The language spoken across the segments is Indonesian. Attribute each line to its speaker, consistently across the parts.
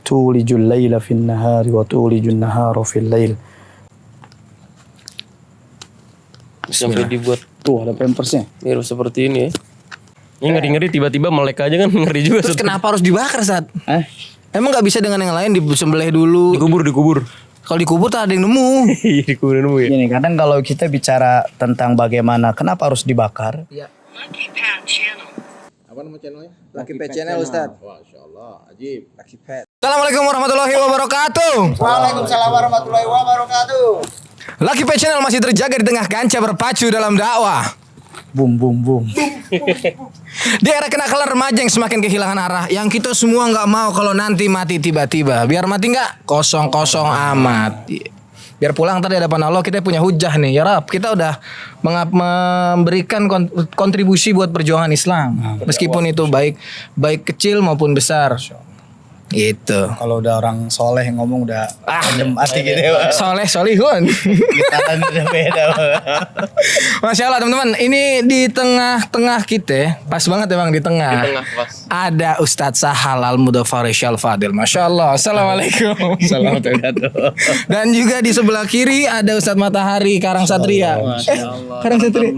Speaker 1: tulijul laila fin nahari wa tulijun nahara fil lail.
Speaker 2: Sampai dibuat
Speaker 1: Tuh ada pampersnya.
Speaker 2: mirip seperti ini ya. Ini ngeri-ngeri tiba-tiba melek aja kan ngeri juga.
Speaker 3: Terus kenapa harus dibakar, Sat? Emang nggak bisa dengan yang lain disembelih dulu?
Speaker 2: Dikubur.
Speaker 3: Kalau dikubur tak ada yang nemu.
Speaker 2: Iya dikubur dulu ya.
Speaker 1: Gini, kadang kalau kita bicara tentang bagaimana kenapa harus dibakar.
Speaker 4: Apa nama channelnya?
Speaker 3: Lucky Pet Channel, Ustaz.
Speaker 4: Masya Allah, ajib.
Speaker 3: Lucky Pet. Assalamualaikum warahmatullahi wabarakatuh.
Speaker 4: Waalaikumsalam warahmatullahi wabarakatuh.
Speaker 3: Lucky Pet Channel masih terjaga di tengah kancah berpacu dalam dakwah.
Speaker 1: Boom boom boom.
Speaker 3: Di era kenakalan remaja yang semakin kehilangan arah, yang kita semua nggak mau kalau nanti mati tiba-tiba. Biar mati nggak kosong-kosong amat. Biar pulang tadi hadapan Allah kita punya hujah nih. Ya Rab, kita udah memberikan kontribusi buat perjuangan Islam. Meskipun itu baik kecil maupun besar. Gitu.
Speaker 1: Kalau udah orang soleh yang ngomong udah adem hati gitu ya.
Speaker 3: Solihun.
Speaker 1: Kita kan udah beda.
Speaker 3: Masya Allah teman-teman, ini di tengah-tengah kita, pas banget emang di tengah. Ada Ustadz Sahal Al-Mudhafari Syal Fadil. Masya Allah. Assalamualaikum. Dan juga di sebelah kiri ada Ustadz Matahari Karang Satria. Karang Satria.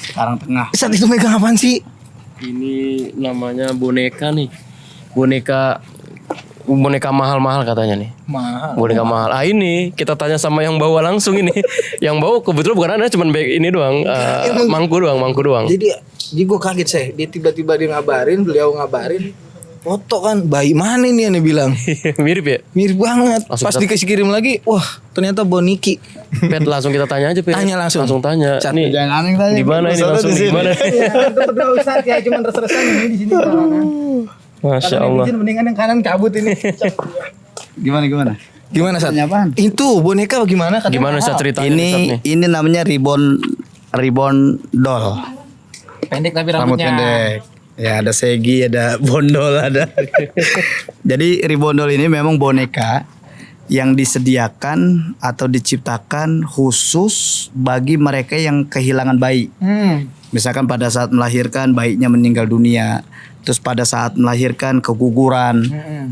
Speaker 1: Sekarang tengah.
Speaker 3: Ustadz itu megang apaan sih?
Speaker 2: Ini namanya boneka nih. Boneka mahal-mahal katanya nih.
Speaker 3: Mahal.
Speaker 2: Boneka mahal. Ah ini kita tanya sama yang bawa langsung ini. Yang bawa kebetulan bukan Anda, cuman ini doang. Mangku doang.
Speaker 3: Jadi gue kaget saya. Dia tiba-tiba beliau ngabarin. Foto kan bayi mana ini yang dia bilang.
Speaker 2: Mirip ya?
Speaker 3: Mirip banget.
Speaker 2: Langsung
Speaker 3: Pas dikasih kirim lagi, wah ternyata Boniki.
Speaker 2: Pet langsung kita tanya aja Pet.
Speaker 3: Tanya langsung.
Speaker 2: tanya. Nih
Speaker 1: Jangan aneh tanya.
Speaker 2: di mana ini langsung di mana?
Speaker 3: Ya, itu berdua Ustaz ya, cuma terus-terusan ini di sini.
Speaker 2: Masya Allah.
Speaker 3: Mendingan yang kanan kabut ini.
Speaker 1: Gimana?
Speaker 3: Gimana Sat?
Speaker 1: Tanya apaan?
Speaker 3: Itu boneka bagaimana?
Speaker 2: Gimana Ustaz ceritanya Ustaz nih?
Speaker 1: Ini namanya ribbon doll.
Speaker 3: Pendek tapi
Speaker 1: Rambut
Speaker 3: rambutnya.
Speaker 1: pendek. Ya ada segi, ada bondol, ada. Jadi ribbon doll ini memang boneka yang disediakan atau diciptakan khusus bagi mereka yang kehilangan bayi. Misalkan pada saat melahirkan bayinya meninggal dunia, terus pada saat melahirkan keguguran.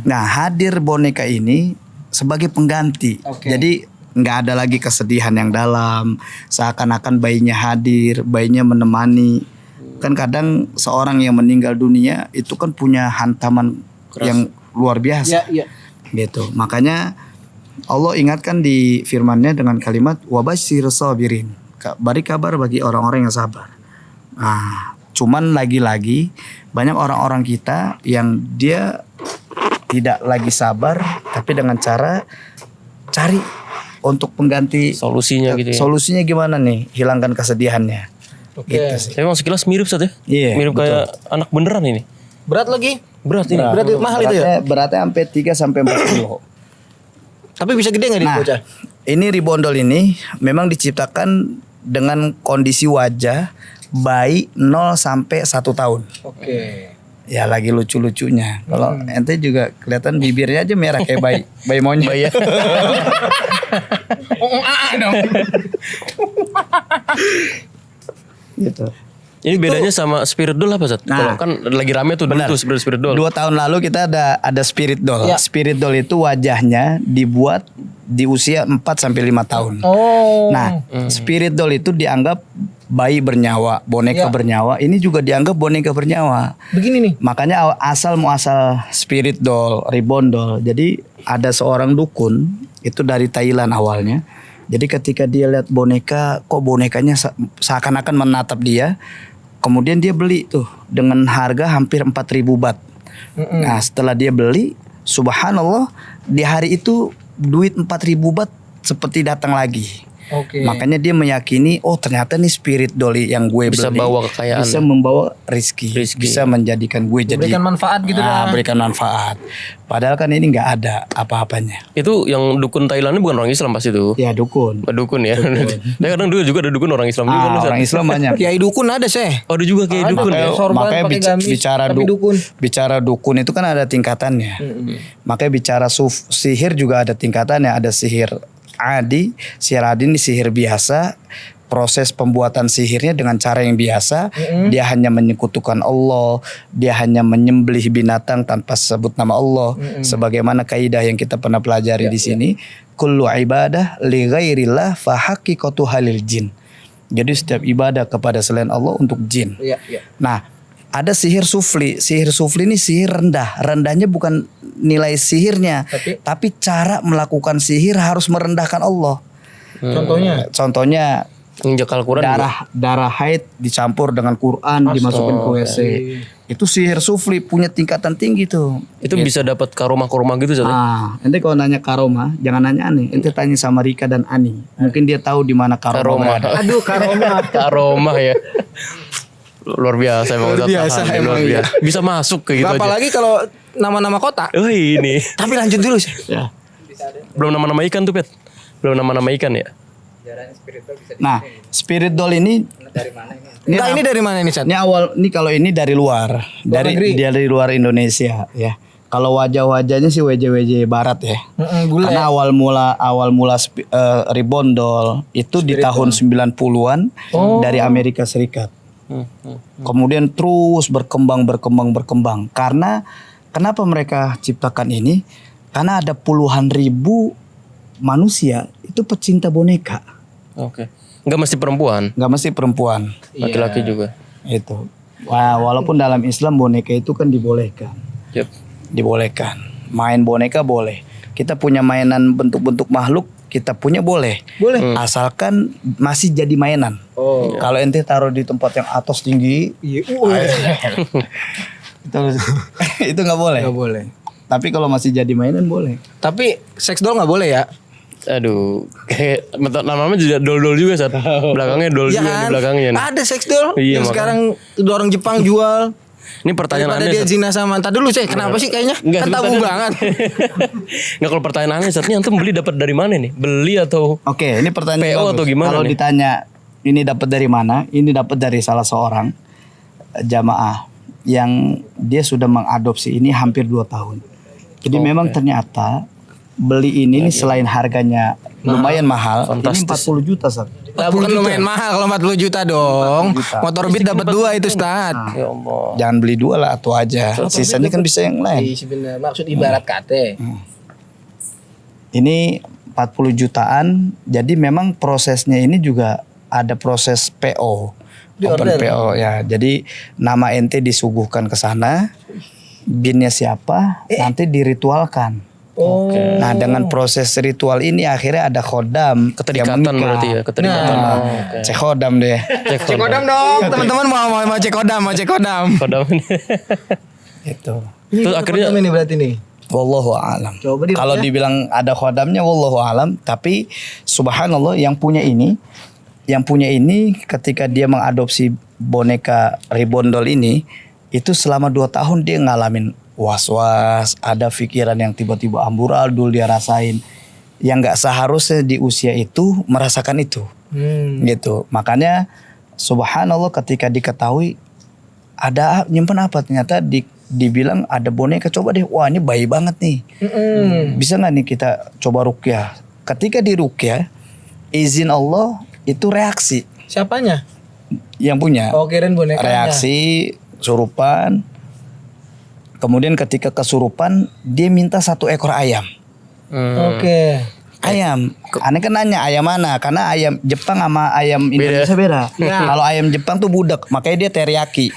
Speaker 1: Nah, hadir boneka ini sebagai pengganti. Jadi nggak ada lagi kesedihan yang dalam, seakan-akan bayinya hadir, bayinya menemani. Kan kadang seorang yang meninggal dunia itu kan punya hantaman yang luar biasa.
Speaker 3: Iya.
Speaker 1: Gitu. Makanya Allah ingatkan di firman-Nya dengan kalimat wabasyir sabirin. Beri kabar bagi orang-orang yang sabar. Nah, cuman lagi-lagi banyak orang-orang kita yang dia tidak lagi sabar tapi dengan cara cari untuk pengganti
Speaker 2: Solusinya gitu ya.
Speaker 1: Solusinya gimana nih? Hilangkan kesedihannya. Gitu sih.
Speaker 2: Tapi emang sekilas mirip Ustaz ya?
Speaker 1: Iya,
Speaker 2: Mirip kayak anak beneran ini.
Speaker 3: Berat lagi.
Speaker 2: Berat ini.
Speaker 3: Berat mahal itu ya.
Speaker 1: Beratnya sampai 3 sampai 4 kilo.
Speaker 3: Tapi bisa gede nggak nih
Speaker 1: Nah,
Speaker 3: bocah?
Speaker 1: ini ribbon doll ini memang diciptakan dengan kondisi wajah bayi 0 sampai 1 tahun.
Speaker 3: Oke.
Speaker 1: Ya lagi lucu-lucunya. Kalau ente juga kelihatan bibirnya aja merah kayak bayi monyet.
Speaker 2: Bayi ya.
Speaker 1: Gitu.
Speaker 2: Ini bedanya sama spirit doll apa Ustaz?
Speaker 1: Nah,
Speaker 2: Kalau kan lagi rame tuh dulu
Speaker 1: benar.
Speaker 2: tuh spirit doll.
Speaker 1: 2 tahun lalu kita ada spirit doll.
Speaker 3: Ya.
Speaker 1: Spirit doll itu wajahnya dibuat di usia 4 sampai 5 tahun.
Speaker 3: Oh.
Speaker 1: Nah, spirit doll itu dianggap bayi bernyawa, boneka bernyawa. Ini juga dianggap boneka bernyawa.
Speaker 3: Begini nih.
Speaker 1: Makanya asal muasal spirit doll, ribbon doll. Jadi ada seorang dukun itu dari Thailand awalnya. Jadi ketika dia lihat boneka, kok bonekanya seakan-akan menatap dia. Kemudian dia beli tuh dengan harga hampir 4.000 baht. Nah, setelah dia beli, subhanallah, di hari itu duit 4.000 baht seperti datang lagi.
Speaker 3: Oke.
Speaker 1: Makanya dia meyakini, oh ternyata nih spirit dolly yang gue
Speaker 2: Bisa
Speaker 1: beli
Speaker 2: bawa kekayaan.
Speaker 1: bisa membawa rizki, bisa menjadikan gue jadi
Speaker 3: Berikan manfaat gitu kan.
Speaker 1: berikan manfaat. Padahal kan ini nggak ada apa-apanya.
Speaker 2: Itu yang dukun Thailandnya bukan orang Islam pasti itu.
Speaker 1: Ya dukun.
Speaker 2: Dukun ya. Nah, kadang dulu juga ada dukun orang Islam juga kan, Ustaz?
Speaker 1: Orang Islam banyak.
Speaker 3: Kiai dukun ada sih.
Speaker 2: Oh, ada juga kayak dukun ya.
Speaker 3: Sorban
Speaker 1: Makanya
Speaker 3: pakai gamis,
Speaker 1: bicara
Speaker 3: tapi dukun.
Speaker 1: bicara dukun itu kan ada tingkatannya. Makanya bicara sihir juga ada tingkatannya. Ada sihir adi ini sihir biasa. proses pembuatan sihirnya dengan cara yang biasa. Dia hanya menyekutukan Allah, dia hanya menyembelih binatang tanpa sebut nama Allah. Sebagaimana kaidah yang kita pernah pelajari di sini, kullu ibadah li ghairillah fa haqiqatu halil jin. Jadi setiap ibadah kepada selain Allah untuk jin.
Speaker 3: Iya, iya.
Speaker 1: Nah, ada sihir sufli. Sihir sufli ini sihir rendah. Rendahnya bukan nilai sihirnya, tapi cara melakukan sihir harus merendahkan Allah. Contohnya
Speaker 2: Injak Al-Quran
Speaker 1: darah haid dicampur dengan Quran dimasukin ke WC. Itu sihir sufli, punya tingkatan tinggi tuh.
Speaker 2: itu bisa dapat karomah gitu Zat.
Speaker 1: Ente kalau nanya karoma, jangan nanya Ani. Ente tanya sama Rika dan Ani. Mungkin dia tahu di mana karoma ada.
Speaker 3: Aduh, karomah.
Speaker 2: Karomah ya. Luar biasa emang.
Speaker 3: Luar biasa
Speaker 2: Ustaz Tahan,
Speaker 3: emang,
Speaker 2: luar biasa. Bisa masuk ke gitu aja.
Speaker 3: Apalagi kalau nama-nama kota.
Speaker 2: Oh ini.
Speaker 3: Tapi lanjut dulu sih.
Speaker 1: Ya.
Speaker 2: Belum nama-nama ikan tuh Pet. Belum nama-nama ikan ya.
Speaker 1: Nah, spirit doll ini
Speaker 3: Enggak, ini dari mana ini, Chat?
Speaker 1: ini kalau ini dari luar, dari luar Indonesia ya. Kalau wajah-wajahnya sih WJ barat ya.
Speaker 3: Bule.
Speaker 1: Karena awal mula Ribbon Doll itu di tahun 90-an dari Amerika Serikat. Kemudian terus berkembang. Karena kenapa mereka ciptakan ini? Karena ada puluhan ribu manusia itu pecinta boneka.
Speaker 2: Oke. Enggak mesti perempuan,
Speaker 1: Nggak mesti perempuan.
Speaker 2: laki-laki juga.
Speaker 1: Itu. Wah, walaupun dalam Islam boneka itu kan dibolehkan.
Speaker 2: Yep.
Speaker 1: Dibolehkan. Main boneka boleh. Kita punya mainan bentuk-bentuk makhluk, kita punya boleh.
Speaker 3: Boleh.
Speaker 1: Asalkan masih jadi mainan. Kalau ente taruh di tempat yang atas tinggi, itu nggak boleh.
Speaker 3: Enggak boleh.
Speaker 1: Tapi kalau masih jadi mainan boleh.
Speaker 3: Tapi seks doll enggak boleh ya?
Speaker 2: Aduh, kayak namanya juga dol-dol juga Sat. Belakangnya dol
Speaker 3: Iya
Speaker 2: juga
Speaker 3: kan?
Speaker 2: di belakangnya nih.
Speaker 3: Ada seks doll
Speaker 2: Iya,
Speaker 3: yang
Speaker 2: makanya.
Speaker 3: sekarang orang Jepang jual.
Speaker 2: Ini pertanyaan
Speaker 3: Daripada
Speaker 2: aneh.
Speaker 3: dia
Speaker 2: Sat.
Speaker 3: zina sama. Entar dulu, Cek. Kenapa sih kayaknya? Kan tabu
Speaker 2: sebentar.
Speaker 3: banget.
Speaker 2: Enggak, kalau pertanyaan aneh Sat, ini antum beli dapat dari mana nih? Beli atau
Speaker 1: Oke, ini pertanyaan
Speaker 2: PO
Speaker 1: bagus.
Speaker 2: atau gimana
Speaker 1: Kalau
Speaker 2: nih?
Speaker 1: ditanya ini dapat dari mana? Ini dapat dari salah seorang jamaah yang dia sudah mengadopsi ini hampir 2 tahun. Jadi memang ternyata beli ini nih selain harganya lumayan mahal,
Speaker 2: Fantastis.
Speaker 1: ini 40 juta, Sat.
Speaker 3: Lah bukan lumayan mahal kalau 40 juta dong.
Speaker 1: 40 juta.
Speaker 3: Motor Beat dapat 2 itu, Ustaz.
Speaker 2: ya Allah.
Speaker 1: Jangan beli 2 lah, atau aja. Sisanya kan bisa yang lain.
Speaker 3: Sebenarnya maksud ibarat kate.
Speaker 1: Ini 40 jutaan. Jadi memang prosesnya ini juga ada proses PO. Open PO ya. Jadi nama ente disuguhkan ke sana. Binnya siapa? Nanti diritualkan. Nah, dengan proses ritual ini akhirnya ada khodam
Speaker 2: Keterikatan
Speaker 1: yang menikah.
Speaker 2: berarti ya, keterikatan.
Speaker 1: Nah,
Speaker 2: Oke.
Speaker 1: cek khodam deh.
Speaker 3: Cek kodam dong. Teman-teman mau cek kodam, mau cek kodam.
Speaker 2: Padahal
Speaker 1: Itu.
Speaker 2: terus akhirnya
Speaker 3: ini berarti nih.
Speaker 1: Wallahu a'lam.
Speaker 3: Coba di-
Speaker 1: Kalau dibilang ada khodamnya wallahu a'lam, tapi subhanallah yang punya ini ketika dia mengadopsi boneka Ribbon Doll ini itu selama 2 tahun dia ngalamin was-was, ada pikiran yang tiba-tiba amburadul dia rasain yang nggak seharusnya di usia itu merasakan itu. Gitu. Makanya subhanallah ketika diketahui ada nyimpen apa, ternyata dibilang ada boneka, coba deh, wah ini bayi banget nih. Bisa nggak nih kita coba ruqyah? Ketika di ruqyah, izin Allah itu reaksi
Speaker 3: Siapanya?
Speaker 1: yang punya.
Speaker 3: Oh, kirain bonekanya.
Speaker 1: Reaksi surupan. Kemudian ketika kesurupan dia minta 1 ekor ayam.
Speaker 3: Oke.
Speaker 1: Ayam. Aneh kan nanya ayam mana? Karena ayam Jepang sama ayam Indonesia beda. Kalau ayam Jepang tuh budak, makanya dia teriyaki.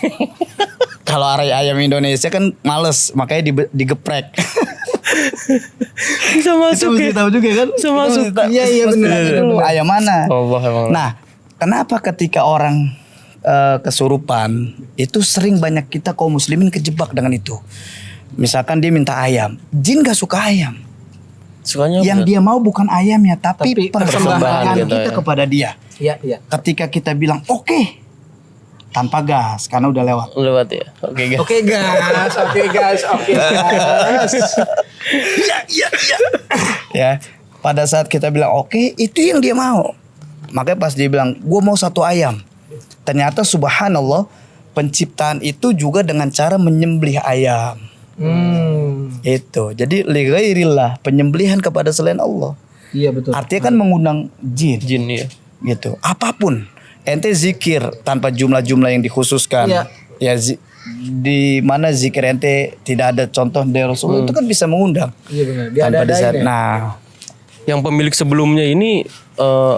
Speaker 1: Kalau ayam Indonesia kan males, makanya digeprek.
Speaker 2: bisa
Speaker 1: Itu
Speaker 2: masuk
Speaker 1: mesti
Speaker 2: ya.
Speaker 1: tahu juga kan?
Speaker 2: Bisa masuk.
Speaker 3: Iya benar.
Speaker 1: Ayam mana?
Speaker 2: Allah emang.
Speaker 1: Nah, kenapa ketika orang kesurupan itu sering banyak kita kaum muslimin kejebak dengan itu. Misalkan dia minta ayam, jin gak suka ayam.
Speaker 2: Sukanya
Speaker 1: Yang dia mau bukan ayamnya, tapi
Speaker 3: Tapi
Speaker 1: persembahan
Speaker 2: gitu
Speaker 1: kita
Speaker 2: ya.
Speaker 1: kepada dia.
Speaker 3: Iya.
Speaker 1: Ketika kita bilang oke, tanpa gas karena udah lewat.
Speaker 2: lewat ya. Oke guys.
Speaker 3: Oke guys.
Speaker 1: Ya, pada saat kita bilang oke, itu yang dia mau. Makanya pas dia bilang, gue mau 1 ayam. Ternyata subhanallah, penciptaan itu juga dengan cara menyembelih ayam. Itu. Jadi li ghairillah, penyembelihan kepada selain Allah.
Speaker 3: Iya betul.
Speaker 1: Artinya kan mengundang jin.
Speaker 2: Jin ya.
Speaker 1: gitu. Apapun. Ente zikir tanpa jumlah-jumlah yang dikhususkan.
Speaker 3: Iya.
Speaker 1: Ya di mana zikir ente tidak ada contoh dari Rasulullah itu kan bisa mengundang.
Speaker 3: Iya benar.
Speaker 1: Tanpa
Speaker 3: Diada-adain ya.
Speaker 1: Nah,
Speaker 2: Yang pemilik sebelumnya ini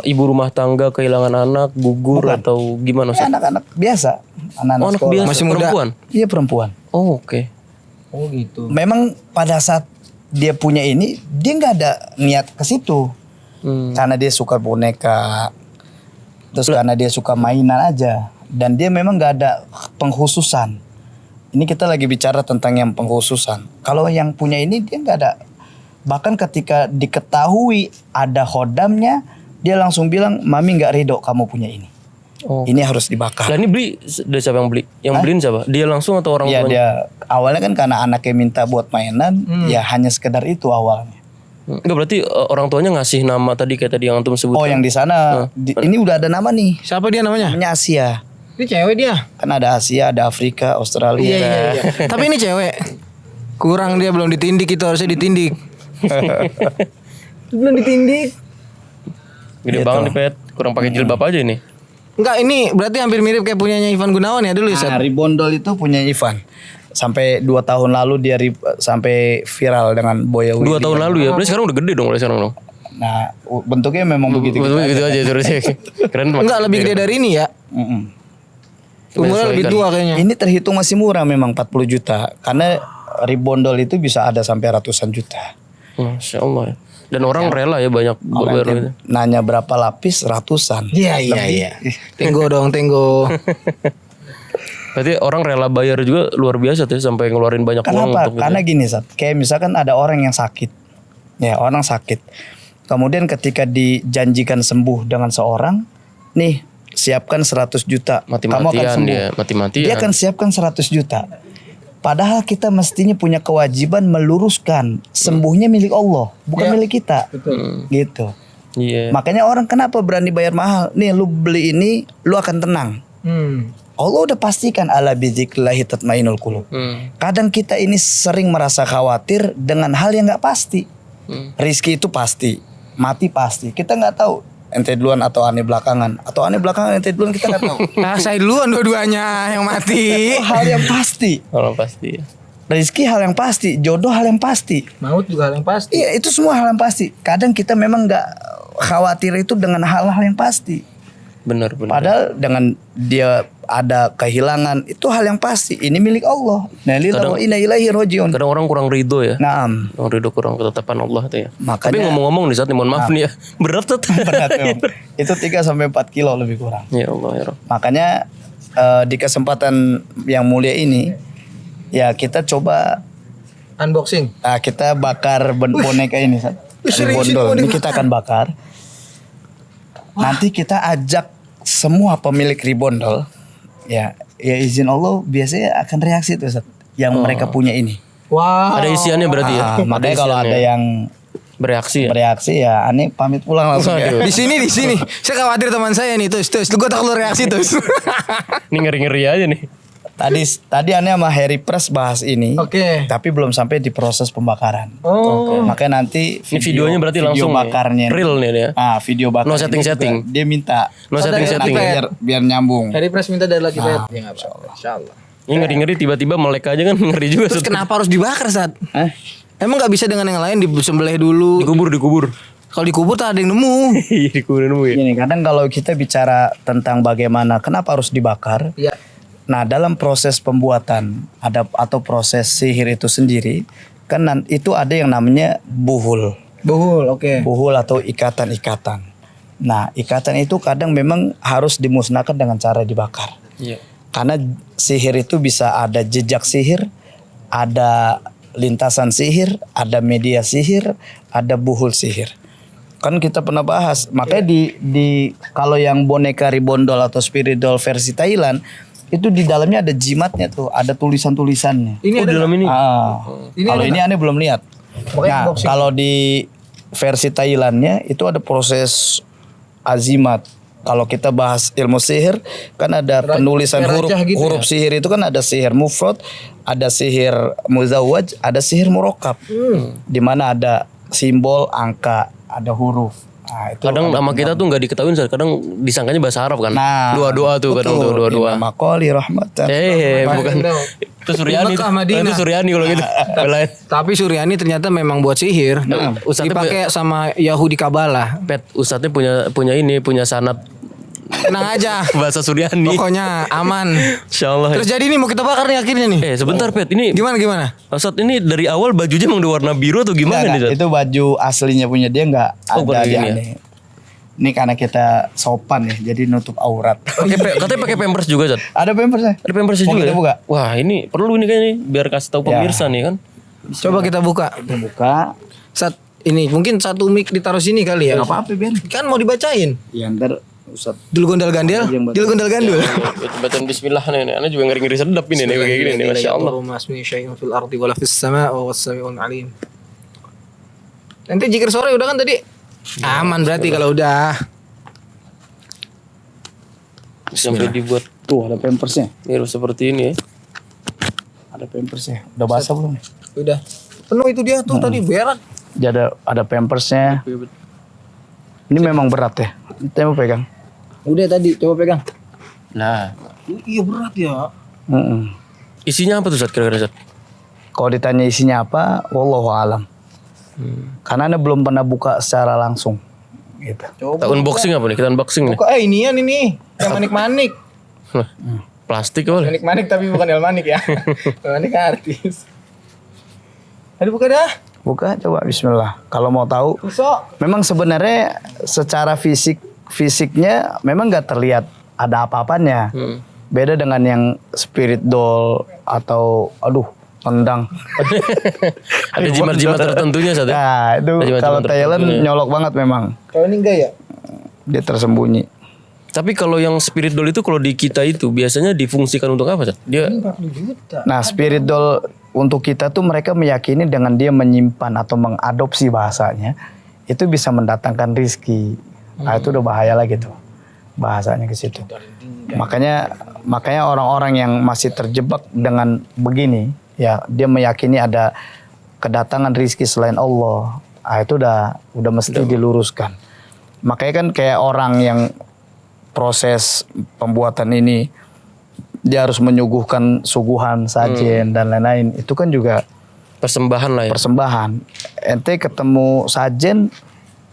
Speaker 2: ibu rumah tangga kehilangan anak, gugur atau gimana?
Speaker 1: ya
Speaker 2: Ustaz?
Speaker 1: anak-anak biasa, anak-anak
Speaker 2: Anak
Speaker 1: sekolah.
Speaker 2: biasa,
Speaker 3: Masih muda.
Speaker 2: perempuan.
Speaker 1: Iya perempuan.
Speaker 2: Oh, oke.
Speaker 3: Oh gitu.
Speaker 1: Memang pada saat dia punya ini dia nggak ada niat ke situ. Karena dia suka boneka. Terus karena dia suka mainan aja dan dia memang nggak ada pengkhususan. Ini kita lagi bicara tentang yang pengkhususan. Kalau yang punya ini dia nggak ada. Bahkan ketika diketahui ada khodamnya, dia langsung bilang, "Mami nggak ridho kamu punya ini.
Speaker 2: Oh.
Speaker 1: Ini harus dibakar."
Speaker 2: Lah ini beli dari siapa yang beli? Yang beliin siapa? Dia langsung atau orang
Speaker 1: Ya
Speaker 2: tuanya?
Speaker 1: dia awalnya kan karena anaknya minta buat mainan, ya hanya sekedar itu awalnya.
Speaker 2: Enggak berarti orang tuanya ngasih nama tadi kayak tadi yang antum sebut.
Speaker 1: Oh yang di sana, ini udah ada nama nih.
Speaker 3: Siapa dia namanya?
Speaker 1: Namanya Asia.
Speaker 3: Ini cewek dia.
Speaker 1: Kan ada Asia, ada Afrika, Australia.
Speaker 3: Iya. Tapi ini cewek. Kurang dia belum ditindik, itu harusnya ditindik. Belum ditindik.
Speaker 2: Gede
Speaker 1: Gitu.
Speaker 2: banget nih Pet. Kurang pakai jilbab aja ini.
Speaker 3: Enggak, ini berarti hampir mirip kayak punyanya Ivan Gunawan ya dulu ya.
Speaker 1: Nah, Ribondol itu punya Ivan. Sampai 2 tahun lalu dia sampai viral dengan Boya
Speaker 2: 2
Speaker 1: Willy.
Speaker 2: tahun lalu ya. Berarti sekarang udah gede dong mulai sekarang dong.
Speaker 1: Nah, bentuknya memang begitu.
Speaker 2: Betul gitu aja terusnya. Keren.
Speaker 3: Enggak lebih gede dari ini ya. Umurnya lebih tua kayaknya.
Speaker 1: Ini terhitung masih murah memang 40 juta. Karena Ribondol itu bisa ada sampai ratusan juta.
Speaker 2: Masya Allah ya. Dan orang rela ya banyak
Speaker 1: Orang
Speaker 2: bayar
Speaker 1: yang
Speaker 2: gitu.
Speaker 1: nanya berapa lapis, ratusan.
Speaker 3: Iya. Tenggo dong, tenggo.
Speaker 2: Berarti orang rela bayar juga luar biasa tuh sampai ngeluarin banyak uang
Speaker 1: Kenapa?
Speaker 2: untuk
Speaker 1: Karena
Speaker 2: gitu.
Speaker 1: gini, Sat. Kayak misalkan ada orang yang sakit. Ya, orang sakit. Kemudian ketika dijanjikan sembuh dengan seorang, nih, siapkan 100 juta. Kamu akan
Speaker 2: Mati-matian
Speaker 1: sembuh.
Speaker 2: dia, mati-matian.
Speaker 1: Dia akan siapkan 100 juta. Padahal kita mestinya punya kewajiban meluruskan sembuhnya milik Allah, bukan milik kita. Gitu.
Speaker 2: Iya.
Speaker 1: Makanya orang kenapa berani bayar mahal? Nih, lu beli ini, lu akan tenang. Allah udah pastikan ala bidzikrillahi tatmainul qulub. Kadang kita ini sering merasa khawatir dengan hal yang nggak pasti. Rizki itu pasti, mati pasti. Kita nggak tahu ente duluan atau aneh belakangan, atau aneh belakangan ente duluan kita nggak tahu.
Speaker 3: Nah, saya duluan dua-duanya yang mati.
Speaker 1: Itu hal yang pasti.
Speaker 2: Kalau pasti.
Speaker 1: Rizki hal yang pasti, jodoh hal yang pasti.
Speaker 3: Maut juga hal yang pasti.
Speaker 1: Iya, itu semua hal yang pasti. Kadang kita memang nggak khawatir itu dengan hal-hal yang pasti.
Speaker 2: Benar.
Speaker 1: Padahal dengan dia ada kehilangan itu hal yang pasti. Ini milik Allah. Nah, lillahi wa inna ilaihi rajiun.
Speaker 2: Kadang orang kurang ridho ya.
Speaker 1: Naam.
Speaker 2: Orang ridho kurang ketetapan Allah tuh ya.
Speaker 1: Makanya-
Speaker 2: Tapi ngomong-ngomong nih saat ini mohon maaf nih ya. Berat tuh.
Speaker 1: Berat memang. Itu 3 sampai 4 kilo lebih kurang.
Speaker 2: Ya Allah ya Rabb.
Speaker 1: Makanya di kesempatan yang mulia ini ya kita coba
Speaker 3: Unboxing.
Speaker 1: kita bakar boneka ini, Sat.
Speaker 3: serius ini
Speaker 1: Bondol.
Speaker 3: mau
Speaker 1: Ini
Speaker 3: dibakar?
Speaker 1: kita akan bakar. Nanti kita ajak semua pemilik ribondol ya izin Allah biasanya akan reaksi tuh, Sat, yang mereka punya ini.
Speaker 3: Wow.
Speaker 2: Ada isiannya berarti ya.
Speaker 1: Makanya kalau ada yang
Speaker 2: bereaksi ya.
Speaker 1: bereaksi ya aneh pamit pulang langsung ya.
Speaker 3: Di sini. Saya khawatir teman saya nih, terus. Gue takut lo reaksi terus.
Speaker 2: Ini ngeri-ngeri aja nih.
Speaker 1: Tadi aneh sama Harry Press bahas ini.
Speaker 3: Oke.
Speaker 1: Tapi belum sampai di proses pembakaran.
Speaker 3: Oh.
Speaker 1: Makanya nanti
Speaker 2: Ini videonya berarti langsung nih.
Speaker 1: bakarnya
Speaker 2: Real nih dia.
Speaker 1: video bakar
Speaker 2: No
Speaker 1: ini
Speaker 2: setting-setting.
Speaker 1: juga dia minta
Speaker 2: No setting-setting.
Speaker 1: biar nyambung.
Speaker 3: Harry Press minta dari lagi ya enggak apa-apa. Insyaallah.
Speaker 2: Ini ngeri-ngeri tiba-tiba melek aja kan ngeri juga.
Speaker 3: Terus kenapa harus dibakar, Sat?
Speaker 1: Eh?
Speaker 3: Emang nggak bisa dengan yang lain disembelih dulu?
Speaker 2: Dikubur.
Speaker 3: Kalau dikubur tak ada yang nemu.
Speaker 2: Iya dikubur dulu ya.
Speaker 1: Gini, kadang kalau kita bicara tentang bagaimana kenapa harus dibakar.
Speaker 3: Iya.
Speaker 1: Nah, dalam proses pembuatan atau proses sihir itu sendiri kan itu ada yang namanya buhul.
Speaker 3: Bohol, oke.
Speaker 1: Buhul atau ikatan-ikatan. Nah, ikatan itu kadang memang harus dimusnahkan dengan cara dibakar.
Speaker 2: Iya.
Speaker 1: Karena sihir itu bisa ada jejak sihir, ada lintasan sihir, ada media sihir, ada buhul sihir. Kan kita pernah bahas. Makanya di kalau yang boneka ribondol atau spirit doll versi Thailand itu di dalamnya ada jimatnya tuh, ada tulisan-tulisannya.
Speaker 3: Ini
Speaker 2: Oh,
Speaker 3: ada
Speaker 2: di dalam ini.
Speaker 1: Kalau ini aneh belum lihat.
Speaker 3: Pokoknya
Speaker 1: Nah,
Speaker 3: unboxing.
Speaker 1: kalau di versi Thailandnya itu ada proses azimat. Kalau kita bahas ilmu sihir kan ada penulisan
Speaker 3: kayak
Speaker 1: huruf
Speaker 3: rajah gitu
Speaker 1: huruf
Speaker 3: ya?
Speaker 1: sihir itu kan ada sihir mufrad, ada sihir muzawwaj, ada sihir murakkab. Di mana ada simbol, angka, ada huruf. Itu
Speaker 2: Kadang nama kita tuh nggak diketahuin, Ustaz. Kadang disangkanya bahasa Arab kan.
Speaker 1: Nah,
Speaker 2: Doa-doa tuh kadang tuh doa-doa.
Speaker 1: Maqali rahmatan.
Speaker 2: Bukan. Itu Suryani.
Speaker 3: Mekah, Madinah.
Speaker 2: Itu Suryani kalau gitu. Belain.
Speaker 3: Tapi Suryani ternyata memang buat sihir.
Speaker 2: Ustadznya
Speaker 3: Dipakai sama Yahudi Kabalah.
Speaker 2: Pet, Ustadznya punya sanad
Speaker 3: Tenang aja.
Speaker 2: bahasa Suryani.
Speaker 3: Pokoknya aman.
Speaker 2: Insyaallah.
Speaker 3: Terus jadi ini mau kita bakar nih akhirnya nih.
Speaker 2: Sebentar Pet, ini
Speaker 3: Gimana?
Speaker 2: Ustadz ini dari awal bajunya emang udah warna biru atau gimana nih? Ustadz?
Speaker 1: Itu baju aslinya punya dia nggak
Speaker 2: Oh,
Speaker 1: ada
Speaker 2: bukan
Speaker 1: di
Speaker 2: ini ya?
Speaker 1: aneh. Ini karena kita sopan ya, jadi nutup aurat.
Speaker 2: Katanya pakai pampers juga, Ustadz.
Speaker 1: Ada pampersnya?
Speaker 2: Ada pampersnya
Speaker 1: Mau
Speaker 2: juga.
Speaker 1: kita
Speaker 2: Ya?
Speaker 1: buka?
Speaker 2: Wah, ini perlu ini kayaknya nih biar kasih tahu pemirsa nih kan.
Speaker 3: Coba kita buka.
Speaker 1: Kita buka.
Speaker 3: Ini mungkin satu mic ditaruh sini kali ya.
Speaker 1: Nggak apa-apa biar.
Speaker 3: Kan mau dibacain.
Speaker 1: Ya ntar Ustaz.
Speaker 3: Dul gondal gandel. Dul gondal gandul.
Speaker 2: Bacaan bismillah nih. Ana juga ngeri-ngeri sedap ini nih kayak gini nih, Masya Allah.
Speaker 3: Masmi syai'un fil ardi wala fis sama' wa was-sami'ul alim. Nanti zikir sore udah kan tadi? Aman berarti kalau udah.
Speaker 2: Sampai dibuat
Speaker 1: Tuh ada pampersnya.
Speaker 2: mirip seperti ini ya.
Speaker 1: Ada pampersnya. Udah basah belum?
Speaker 3: Udah. Penuh itu dia tuh tadi berak.
Speaker 1: Jadi ada pampersnya. Ini memang berat ya. Kita mau pegang.
Speaker 3: Udah tadi coba pegang.
Speaker 2: Nah,
Speaker 3: Iya berat ya.
Speaker 2: isinya apa tuh Ustadz kira-kira Ustadz?
Speaker 1: Kalau ditanya isinya apa, wallahu alam. Karena Anda belum pernah buka secara langsung. Gitu.
Speaker 3: Coba.
Speaker 2: Kita unboxing apa nih? Kita unboxing nih.
Speaker 3: Buka inian ini. Yang manik-manik.
Speaker 2: Plastik apa?
Speaker 3: Manik-manik tapi bukan El Manik ya. El Manik artis. Aduh buka dah.
Speaker 1: Buka coba bismillah. Kalau mau tahu,
Speaker 3: Besok.
Speaker 1: memang sebenarnya secara fisiknya memang nggak terlihat ada apa-apanya. Beda dengan yang spirit doll atau tendang.
Speaker 2: Ada jimat-jimat tertentunya Ustadz ya?
Speaker 1: Nah, itu
Speaker 2: Ada jimat-jimat
Speaker 1: kalau Thailand
Speaker 2: tertentunya.
Speaker 1: nyolok banget memang.
Speaker 3: Kalau ini enggak ya?
Speaker 1: Dia tersembunyi.
Speaker 2: Tapi kalau yang spirit doll itu kalau di kita itu biasanya difungsikan untuk apa Ustadz? Dia
Speaker 3: 40 juta.
Speaker 1: Nah, spirit doll untuk kita tuh mereka meyakini dengan dia menyimpan atau mengadopsi bahasanya itu bisa mendatangkan rizki. Nah, itu udah bahaya lagi tuh bahasanya ke situ. Makanya orang-orang yang masih terjebak dengan begini, ya dia meyakini ada kedatangan rizki selain Allah. Nah, itu udah mesti diluruskan. Makanya kan kayak orang yang proses pembuatan ini dia harus menyuguhkan suguhan, sajen dan lain-lain. Itu kan juga
Speaker 2: persembahan lah ya.
Speaker 1: persembahan. Ente ketemu sajen,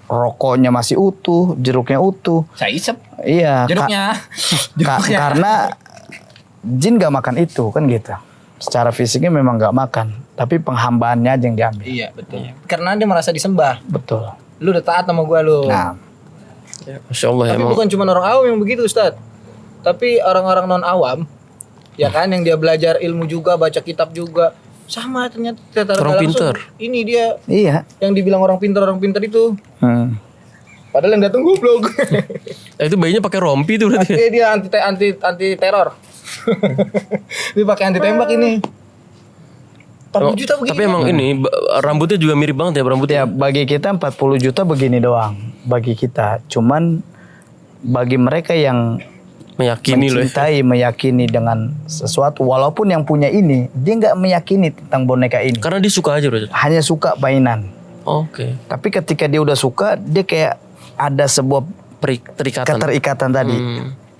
Speaker 1: rokoknya masih utuh, jeruknya utuh.
Speaker 3: Saya isep
Speaker 1: Iya.
Speaker 3: jeruknya.
Speaker 1: Karena jin gak makan itu kan gitu. Secara fisiknya memang gak makan, tapi penghambaannya aja yang diambil.
Speaker 3: Iya betul. Karena dia merasa disembah.
Speaker 1: Betul.
Speaker 3: Lu udah taat sama gua lu.
Speaker 1: Nah,
Speaker 2: Masya Allah
Speaker 3: Tapi
Speaker 2: emang.
Speaker 3: bukan cuma orang awam yang begitu Ustaz. Tapi orang-orang non awam, ya kan yang dia belajar ilmu juga, baca kitab juga, sama ternyata
Speaker 2: Orang pinter.
Speaker 3: Ini dia
Speaker 1: iya.
Speaker 3: yang dibilang orang pinter itu. Padahal yang datang goblok.
Speaker 2: Itu bayinya pakai rompi tuh berarti.
Speaker 3: Dia anti teror. Dia pakai anti tembak ini. 40 juta begini.
Speaker 2: Tapi emang ini rambutnya juga mirip banget ya rambutnya.
Speaker 1: Ya bagi kita 40 juta begini doang. Bagi kita. Cuman bagi mereka yang
Speaker 2: Meyakini loh ya.
Speaker 1: mencintai, meyakini dengan sesuatu, walaupun yang punya ini dia nggak meyakini tentang boneka ini,
Speaker 2: Karena dia suka aja berarti.
Speaker 1: hanya suka mainan.
Speaker 2: Oke.
Speaker 1: Tapi ketika dia udah suka, dia kayak ada sebuah
Speaker 2: Terikatan.
Speaker 1: keterikatan tadi.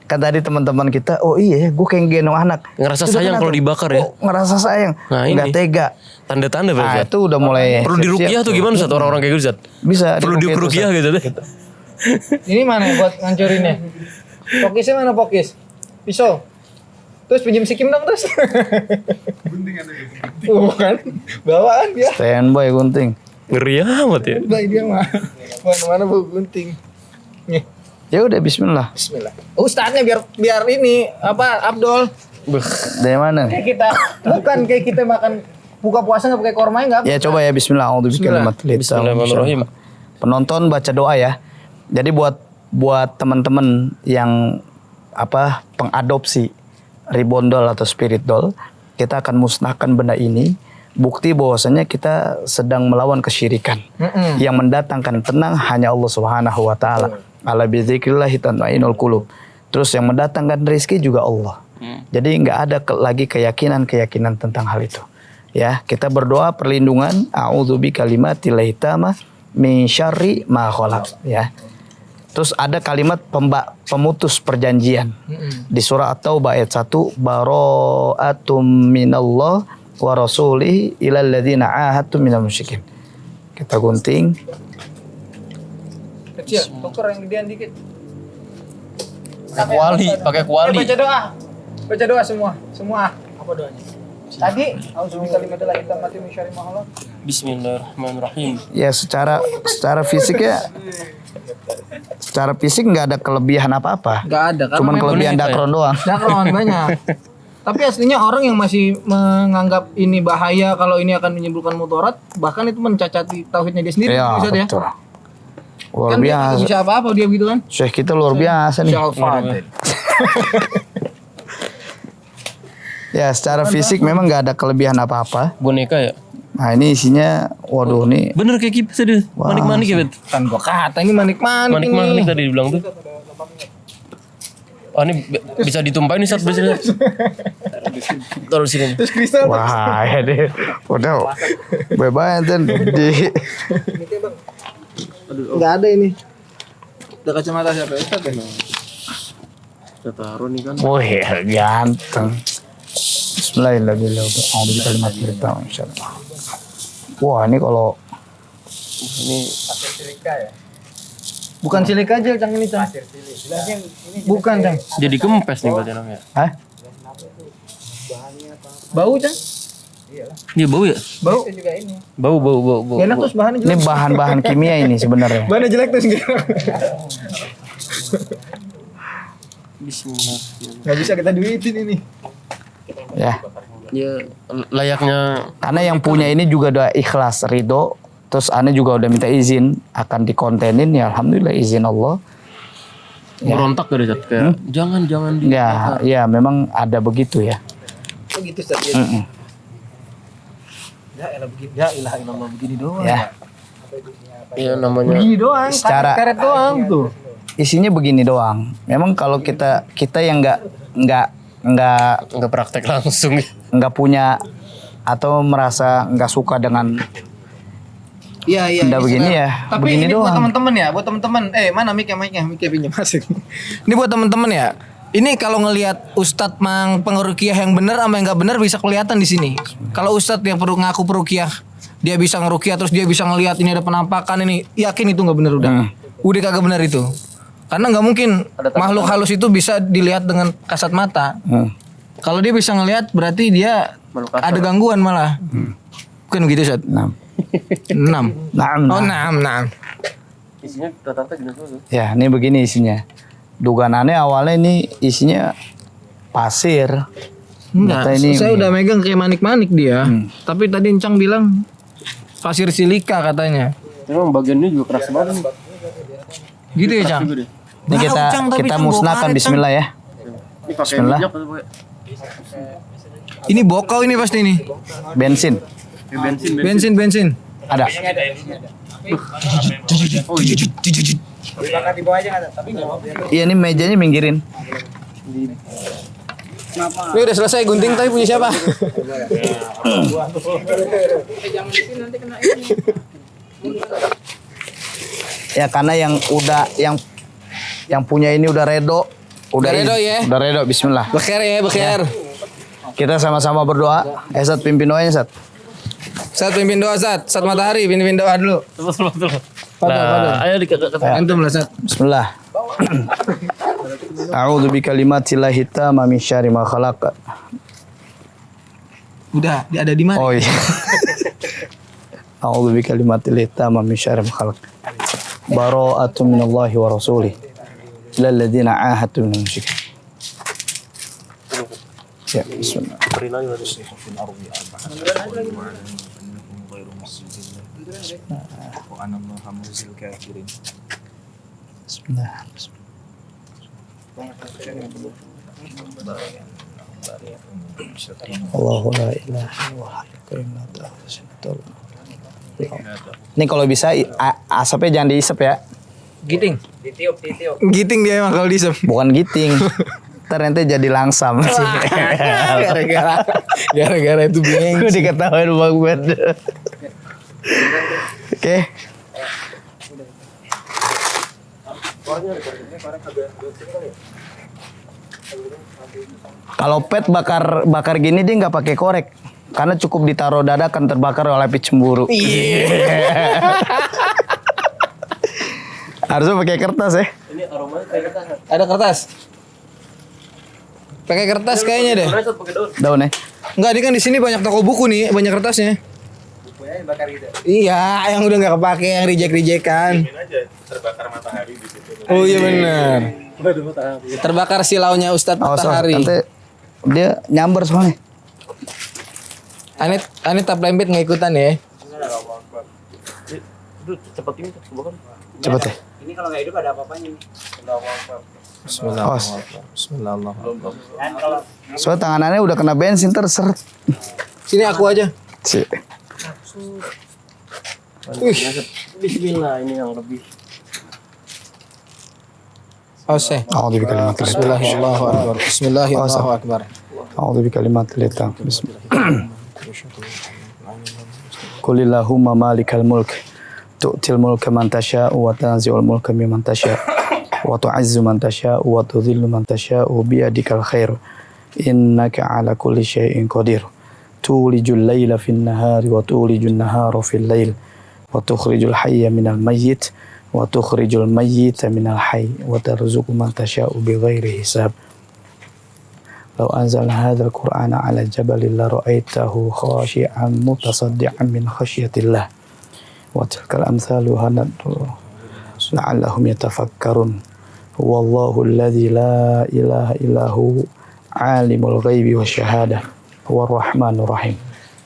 Speaker 1: Kan tadi teman-teman kita, oh iya, gue kayak gendong anak.
Speaker 2: Ngerasa
Speaker 1: Itu
Speaker 2: sayang
Speaker 1: kenapa?
Speaker 2: kalau dibakar ya.
Speaker 1: Oh, ngerasa sayang,
Speaker 2: Nah,
Speaker 1: nggak
Speaker 2: ini.
Speaker 1: tega.
Speaker 2: Tanda-tanda berarti.
Speaker 1: Nah
Speaker 2: Ustadz.
Speaker 1: itu udah mulai
Speaker 2: Perlu diruqyah tuh gimana Ustadz orang-orang kayak gitu Ustadz?
Speaker 1: Bisa
Speaker 2: Perlu diruqyah gitu deh.
Speaker 3: Ini mana buat ngancurinnya? Pokisnya mana pokis? Pisau. Terus pinjam sikim dong terus. Gunting ada gunting. Bukan. Bawaan dia.
Speaker 1: Standby gunting.
Speaker 2: Ngeri amat ya.
Speaker 3: Baik dia mah. Mana-mana bawa gunting. Nih.
Speaker 1: Ya udah Bismillah.
Speaker 3: Bismillah. Ustadznya biar ini apa Abdul.
Speaker 1: Dari mana?
Speaker 3: Kayak kita bukan kayak kita makan buka puasa nggak pakai korma nggak?
Speaker 1: Ya coba ya Bismillah.
Speaker 2: Bismillahirrahmanirrahim.
Speaker 1: Penonton baca doa ya. Jadi buat teman-teman yang pengadopsi reborn doll atau spirit doll, kita akan musnahkan benda ini. Bukti bahwasanya kita sedang melawan kesyirikan. Yang mendatangkan tenang hanya Allah Subhanahu wa taala. Ala bidzikrillah tatma'innul qulub. Terus yang mendatangkan rezeki juga Allah. Jadi nggak ada lagi keyakinan tentang hal itu. Ya, kita berdoa perlindungan a'udzubika kalimatillahi tamah min syarri ma khalaq ya. Terus ada kalimat pemutus perjanjian. Di surah At-Taubah ayat 1, bara'atum minallah wa rasulih ilal ladzina ahadtum minal musyrikin. Kita gunting.
Speaker 3: Kecil, tuker yang gedean dikit.
Speaker 2: Pakai kuali.
Speaker 3: Baca doa. Baca doa semua. Apa doanya? Tadi, auzubillahi minasyaitonir rajim mati min syarri ma khalaq.
Speaker 2: Bismillahirrahmanirrahim.
Speaker 1: Ya secara fisik ya. Secara fisik nggak ada kelebihan apa-apa.
Speaker 3: Nggak ada.
Speaker 1: Cuman
Speaker 3: memang
Speaker 1: kelebihan
Speaker 2: boneka ya?
Speaker 1: dakron doang.
Speaker 3: dakron banyak. Tapi aslinya orang yang masih menganggap ini bahaya kalau ini akan menimbulkan mudarat, bahkan itu mencacati tauhidnya dia sendiri.
Speaker 1: Ya
Speaker 3: Bisa ya.
Speaker 1: betul. Luar
Speaker 3: Kan dia nggak
Speaker 1: biasa.
Speaker 3: bisa apa-apa dia gitu kan.
Speaker 1: Syekh kita luar biasa nih.
Speaker 3: Syafat.
Speaker 1: Ya secara fisik memang nggak ada kelebihan apa-apa.
Speaker 2: Boneka ya?
Speaker 1: Nah ini isinya, waduh nih.
Speaker 2: Bener kayak kipas tadi. Manik-manik ya, Bet?
Speaker 3: Kan gua kata ini manik-manik
Speaker 2: Manik-manik
Speaker 3: ini.
Speaker 2: tadi dibilang tuh. Oh ini bisa ditumpahin nih saat biasanya. Taruh sini.
Speaker 3: Terus kristal
Speaker 1: Wah ya deh. Udah bebas enten di.
Speaker 3: nggak ada ini. Udah kacamata siapa Ustaz ya?
Speaker 2: Kita taruh nih kan.
Speaker 1: Wah ya ganteng. Bismillahirrahmanirrahim. Wah ini kalau
Speaker 2: Ini
Speaker 3: Bukan silika aja Cang ini Cang. Bukan Cang.
Speaker 2: jadi kempes nih berarti namanya.
Speaker 1: Hah?
Speaker 3: Bau Cang.
Speaker 2: Dia bau ya?
Speaker 3: Bau.
Speaker 2: Bau.
Speaker 3: Enak terus bahannya
Speaker 1: Ini
Speaker 3: jelek.
Speaker 1: bahan-bahan kimia ini sebenarnya.
Speaker 3: Bahannya jelek terus gitu.
Speaker 2: Bismillah.
Speaker 3: Nggak bisa kita duitin ini.
Speaker 1: Ya.
Speaker 2: Ya layaknya
Speaker 1: Karena yang punya ini juga udah ikhlas ridho. Terus Ane juga udah minta izin akan dikontenin ya alhamdulillah izin Allah.
Speaker 2: berontak dari Zat. Kayak jangan di.
Speaker 1: Ya memang ada begitu ya.
Speaker 3: Oh gitu Ustaz.
Speaker 1: Mm-mm.
Speaker 3: Ya elah begini. Ya ilah ilallah begini doang.
Speaker 1: Ya.
Speaker 2: Ya namanya.
Speaker 3: Begini doang.
Speaker 1: Secara-
Speaker 3: karet doang tuh.
Speaker 1: Isinya begini doang. Memang kalau kita yang
Speaker 2: Nggak praktek langsung.
Speaker 1: nggak punya atau merasa nggak suka dengan
Speaker 3: Iya.
Speaker 1: Nggak begini ya,
Speaker 3: Tapi
Speaker 1: begini
Speaker 3: ini buat
Speaker 1: doang.
Speaker 3: teman-teman ya, buat teman-teman. Mana mic-nya pinjam masuk. Ini buat teman-teman ya. Ini kalau ngelihat Ustadz mang pengerukiah yang benar sama yang nggak benar bisa kelihatan di sini. Kalau Ustadz yang perlu ngaku perukiah, dia bisa ngerukiah terus dia bisa ngelihat ini ada penampakan ini, yakin itu nggak benar udah. Udah kagak benar itu. Karena nggak mungkin makhluk halus itu bisa dilihat dengan kasat mata. Kalau dia bisa ngelihat berarti dia ada gangguan malah. Bukan begitu Ustadz? 6.
Speaker 1: Nah,
Speaker 3: Oh 6.
Speaker 2: Isinya rata-rata jenis apa?
Speaker 1: ya ini begini isinya. Dugaan aneh awalnya ini isinya pasir.
Speaker 3: Enggak,
Speaker 1: Ternyata ini
Speaker 3: saya udah megang kayak manik-manik dia. Tapi tadi Encang bilang pasir silika katanya.
Speaker 2: Memang bagian ini juga keras banget nih.
Speaker 3: Gitu ya, Cang?
Speaker 1: Ini kita musnahkan bismillah ya.
Speaker 2: Ini pakai
Speaker 1: Bismillah.
Speaker 2: minyak atau pakai
Speaker 3: Ini bokau ini pasti ini.
Speaker 1: Bensin.
Speaker 3: Bensin.
Speaker 1: Ada.
Speaker 2: Oh iya.
Speaker 1: Iya ini mejanya minggirin.
Speaker 3: Ini udah selesai gunting tapi punya siapa?
Speaker 1: Ya karena yang punya ini udah redo.
Speaker 3: Udah redo ya?
Speaker 1: Udah redo bismillah.
Speaker 3: Bekir ya, bekir.
Speaker 1: Kita sama-sama berdoa. Sat pimpin doanya Sat.
Speaker 3: Sat pimpin doa, Sat. Sat matahari pimpin doa dulu.
Speaker 2: Betul.
Speaker 3: Padahal.
Speaker 2: Ayo dikatakan.
Speaker 3: Antum lah, Sat.
Speaker 1: Bismillah. A'udzu bikalimatillahi tamma min syarri ma khalaq.
Speaker 3: Udah, dia ada di mana?
Speaker 1: Oh iya. A'udzu bikalimatillahi tamma min syarri ma khalaq. Bara'atun minallahi wa rasulih ilal ladzina ahadtu minal musyrikin. Ya, bismillah. Bismillah. Allahu la ilaha illallah. Ini kalau bisa asapnya jangan diisep ya.
Speaker 3: Giting. Giting dia emang kalau disem.
Speaker 1: Bukan giting. Ntar nanti jadi langsam sih.
Speaker 3: Gara-gara itu beng.
Speaker 1: Gue diketawain Bang Ben. Oke. Kalau pet bakar gini dia nggak pakai korek, karena cukup ditaruh dadakan terbakar oleh api cemburu. Harusnya pakai kertas ya.
Speaker 3: Ada kertas? Pakai kertas kayaknya deh.
Speaker 1: Daun ya.
Speaker 3: Enggak, ini kan di sini banyak toko buku nih, banyak kertasnya.
Speaker 4: Bukunya bakar gitu.
Speaker 3: Iya, yang udah nggak kepake, yang reject-rejectan.
Speaker 4: Terbakar matahari di situ.
Speaker 3: Oh iya benar. Terbakar silaunya Ustadz
Speaker 1: Awas,
Speaker 3: Matahari.
Speaker 1: nanti dia nyamber soalnya.
Speaker 3: Aneh tap lempet nggak ikutan ya?
Speaker 2: Cepat ini bakar.
Speaker 1: Cepet ya.
Speaker 4: Ini kalau nggak hidup ada apa-apanya nih.
Speaker 1: Awas.
Speaker 3: Bismillahirrahmanirrahim.
Speaker 4: Dan kalau
Speaker 1: Soalnya tanganannya udah kena bensin terseret.
Speaker 3: Sini aku aja.
Speaker 1: Si.
Speaker 3: Wih,
Speaker 2: Bismillah, ini yang lebih.
Speaker 3: Ose.
Speaker 1: A'udzu bikalimatil
Speaker 3: Bismillahirrahmanirrahim. Bismillahirrahmanirrahim.
Speaker 1: A'udzu bikalimatil Bismillah. Qulillahumma malikal mulk tu'til mulka man tasha'u wa tanzi'ul mulka mimman tasha'u wa tu'izzu man tasha'u wa tudhillu man tasha'u biyadikal khair innaka 'ala kulli syai'in qadir tulijul laila fin nahari wa tulijun nahara fil lail wa tukhrijul hayya minal mayyit wa tukhrijul mayyita minal hayy wa tarzuqu man tasha'u bighairi hisab. Law anzalna hadzal qur'ana 'ala jabalin la ra'aitahu khashi'an mutasaddian min khasyatillah wa tilkal amsalu hanaddu la'allahum yatafakkarun. Wallahu alladzi la ilaha illahu 'alimul ghaibi wasyahadah huwar rahmanur rahim.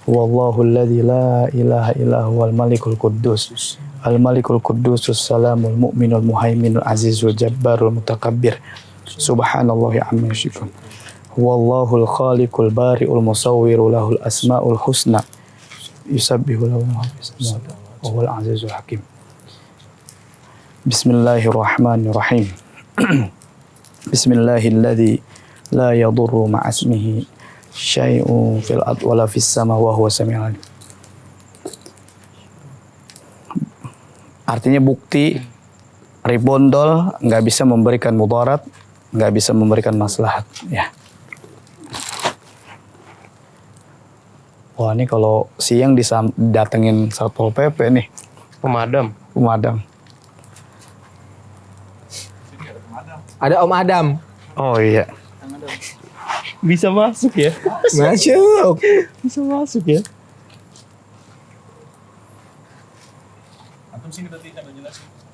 Speaker 1: Wallahu alladzi la ilaha illahu wal malikul quddus al malikul quddusus salamul mu'minul muhaiminul azizul jabbarul mutakabbir. Subhanallahi amma yusyrikun. Wallahul khaliqul bari'ul musawwiru lahul asma'ul husna yusabbihu lahu ma fis samawati wa huwal azizul hakim. Bismillahirrahmanirrahim. Bismillahilladzi la yadurru ma'a ismihi syai'un fil ardi wala fis sama wa huwa samiul alim. Artinya bukti ribondol nggak bisa memberikan mudarat, nggak bisa memberikan maslahat, ya. Wah, ini kalau siang datengin Satpol PP nih,
Speaker 2: Pemadam.
Speaker 1: pemadam.
Speaker 3: Ada Om Adam.
Speaker 1: Oh iya.
Speaker 2: Bisa masuk ya?
Speaker 3: Masuk.
Speaker 2: Bisa masuk ya?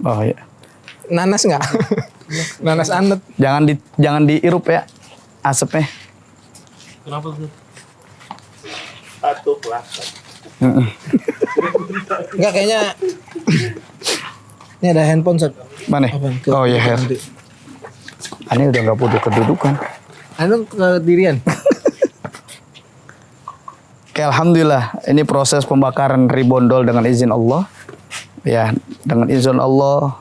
Speaker 1: Oh iya.
Speaker 3: Nanas nggak? Nanas anet.
Speaker 1: Jangan diirup ya asapnya.
Speaker 2: Kenapa tuh?
Speaker 4: satu lah.
Speaker 3: Enggak kayaknya. Ini ada handphone Sat.
Speaker 1: Mana? Oh iya, Her. Ini udah nggak butuh kedudukan.
Speaker 3: Anu kedirian.
Speaker 1: Oke, alhamdulillah. Ini proses pembakaran ribondol dengan izin Allah. Ya, dengan izin Allah.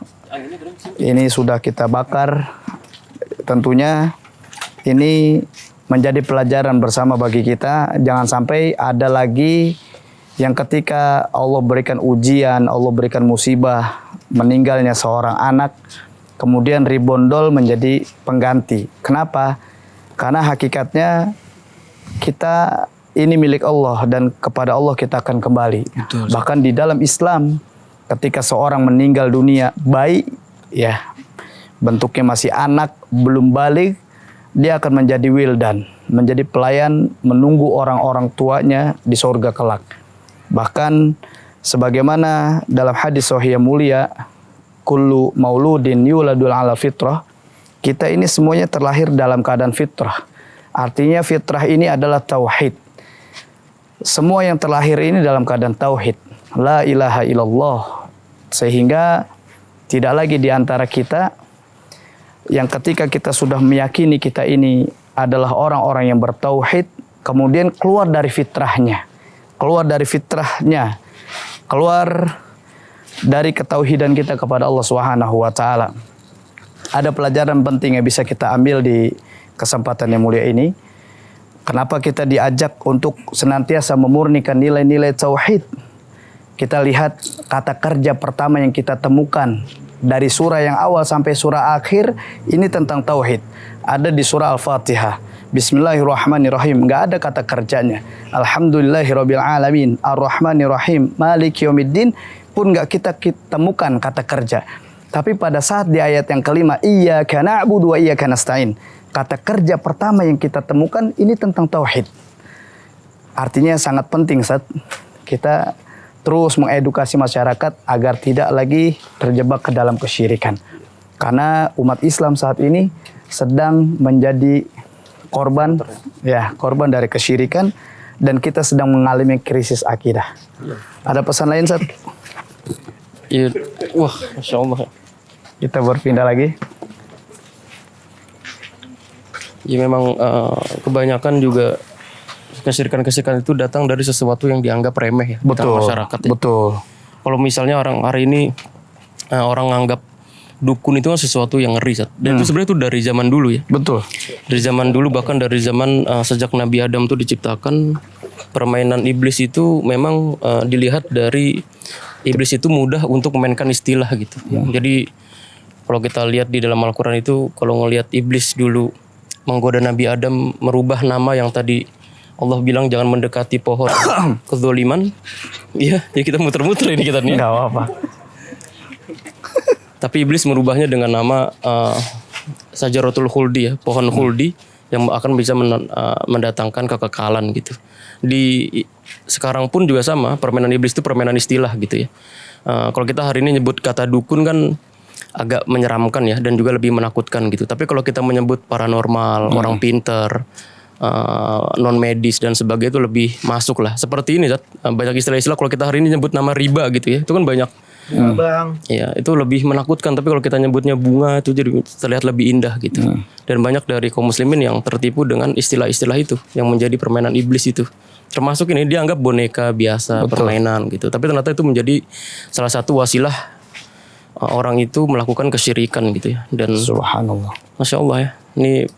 Speaker 1: Ini sudah kita bakar. Tentunya ini menjadi pelajaran bersama bagi kita. Jangan sampai ada lagi yang ketika Allah berikan ujian, Allah berikan musibah, meninggalnya seorang anak, kemudian ribondol menjadi pengganti. Kenapa? Karena hakikatnya kita ini milik Allah dan kepada Allah kita akan kembali. Betul. Bahkan di dalam Islam, ketika seorang meninggal dunia bayi, ya bentuknya masih anak, belum balik, dia akan menjadi wildan, menjadi pelayan menunggu orang-orang tuanya di surga kelak. Bahkan sebagaimana dalam hadis sahih yang mulia, kullu mauludin yuladul ala fitrah, kita ini semuanya terlahir dalam keadaan fitrah. Artinya fitrah ini adalah tauhid. Semua yang terlahir ini dalam keadaan tauhid. La ilaha illallah. Sehingga tidak lagi di antara kita yang ketika kita sudah meyakini kita ini adalah orang-orang yang bertauhid, kemudian keluar dari fitrahnya. Keluar dari fitrahnya. Keluar dari ketauhidan kita kepada Allah Subhanahu wa taala. Ada pelajaran penting yang bisa kita ambil di kesempatan yang mulia ini. Kenapa kita diajak untuk senantiasa memurnikan nilai-nilai tauhid? Kita lihat kata kerja pertama yang kita temukan dari surah yang awal sampai surah akhir ini tentang tauhid. Ada di surah Al-Fatihah. Bismillahirrahmanirrahim. Nggak ada kata kerjanya. Alhamdulillahirabbil alamin. Ar-Rahmanirrahim. Maliki yaumiddin pun nggak kita temukan kata kerja. Tapi pada saat di ayat yang kelima, iyyaka na'budu wa iyyaka nasta'in. Kata kerja pertama yang kita temukan ini tentang tauhid. Artinya sangat penting saat kita terus mengedukasi masyarakat agar tidak lagi terjebak ke dalam kesyirikan. Karena umat Islam saat ini sedang menjadi korban dari kesyirikan dan kita sedang mengalami krisis akidah. Ada pesan lain, Sat?
Speaker 2: Iya. Wah, Masya Allah.
Speaker 1: Kita berpindah lagi.
Speaker 2: Ya memang kebanyakan juga kesyirikan itu datang dari sesuatu yang dianggap remeh ya di tengah masyarakat ya.
Speaker 1: Betul.
Speaker 2: Kalau misalnya orang hari ini orang anggap dukun itu kan sesuatu yang ngeri, dan itu sebenarnya itu dari zaman dulu ya.
Speaker 1: Betul.
Speaker 2: Dari zaman dulu, bahkan dari zaman sejak Nabi Adam tuh diciptakan, permainan iblis itu memang dilihat dari iblis itu mudah untuk memainkan istilah gitu. Jadi kalau kita lihat di dalam Al-Quran itu, kalau ngelihat iblis dulu menggoda Nabi Adam, merubah nama yang tadi Allah bilang jangan mendekati pohon kezoliman. Iya, ya kita muter-muter ini kita nih.
Speaker 1: Enggak apa-apa.
Speaker 2: Tapi iblis merubahnya dengan nama Sajaratul Khuldi ya, pohon khuldi yang akan bisa mendatangkan kekekalan gitu. Di sekarang pun juga sama, permainan iblis itu permainan istilah gitu ya. Kalau kita hari ini nyebut kata dukun kan agak menyeramkan ya, dan juga lebih menakutkan gitu. Tapi kalau kita menyebut paranormal, orang pinter, non medis dan sebagainya itu lebih masuk lah. Seperti ini, banyak istilah-istilah kalau kita hari ini nyebut nama riba gitu ya, itu kan banyak.
Speaker 3: Bang.
Speaker 2: Ya, itu lebih menakutkan. Tapi kalau kita nyebutnya bunga itu jadi terlihat lebih indah gitu. Dan banyak dari kaum muslimin yang tertipu dengan istilah-istilah itu yang menjadi permainan iblis itu. Termasuk ini dianggap boneka biasa, permainan gitu. Tapi ternyata itu menjadi salah satu wasilah orang itu melakukan kesyirikan gitu ya. Dan
Speaker 1: Subhanallah.
Speaker 2: Masya Allah ya, ini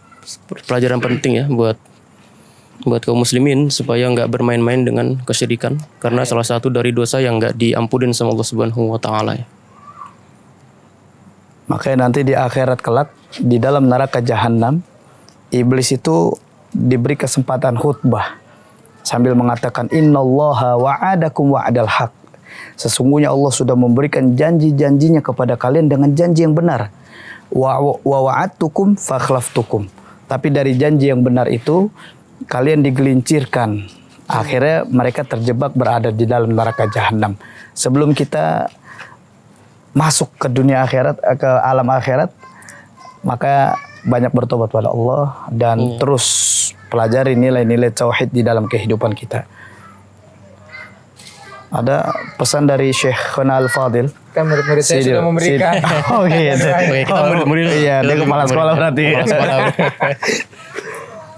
Speaker 2: pelajaran penting ya buat kaum muslimin supaya nggak bermain-main dengan kesyirikan, karena salah satu dari dosa yang nggak diampunin sama Allah Subhanahu wa taala ya.
Speaker 1: Makanya nanti di akhirat kelak di dalam neraka jahanam, iblis itu diberi kesempatan khutbah sambil mengatakan innallaha wa'adakum wa'adal haq. Sesungguhnya Allah sudah memberikan janji-janjinya kepada kalian dengan janji yang benar. Wa wa'adtukum fakhlaftukum. Tapi dari janji yang benar itu kalian digelincirkan. Akhirnya mereka terjebak berada di dalam neraka jahanam. Sebelum kita masuk ke dunia akhirat, ke alam akhirat, maka banyak bertobat pada Allah dan terus pelajari nilai-nilai tauhid di dalam kehidupan kita. Ada pesan dari Syekh Khana Al-Fadil.
Speaker 3: Kan murid-murid saya sudah memberikan.
Speaker 1: Oh gitu.
Speaker 2: Kita murid-murid.
Speaker 1: Iya, dia kepala sekolah berarti.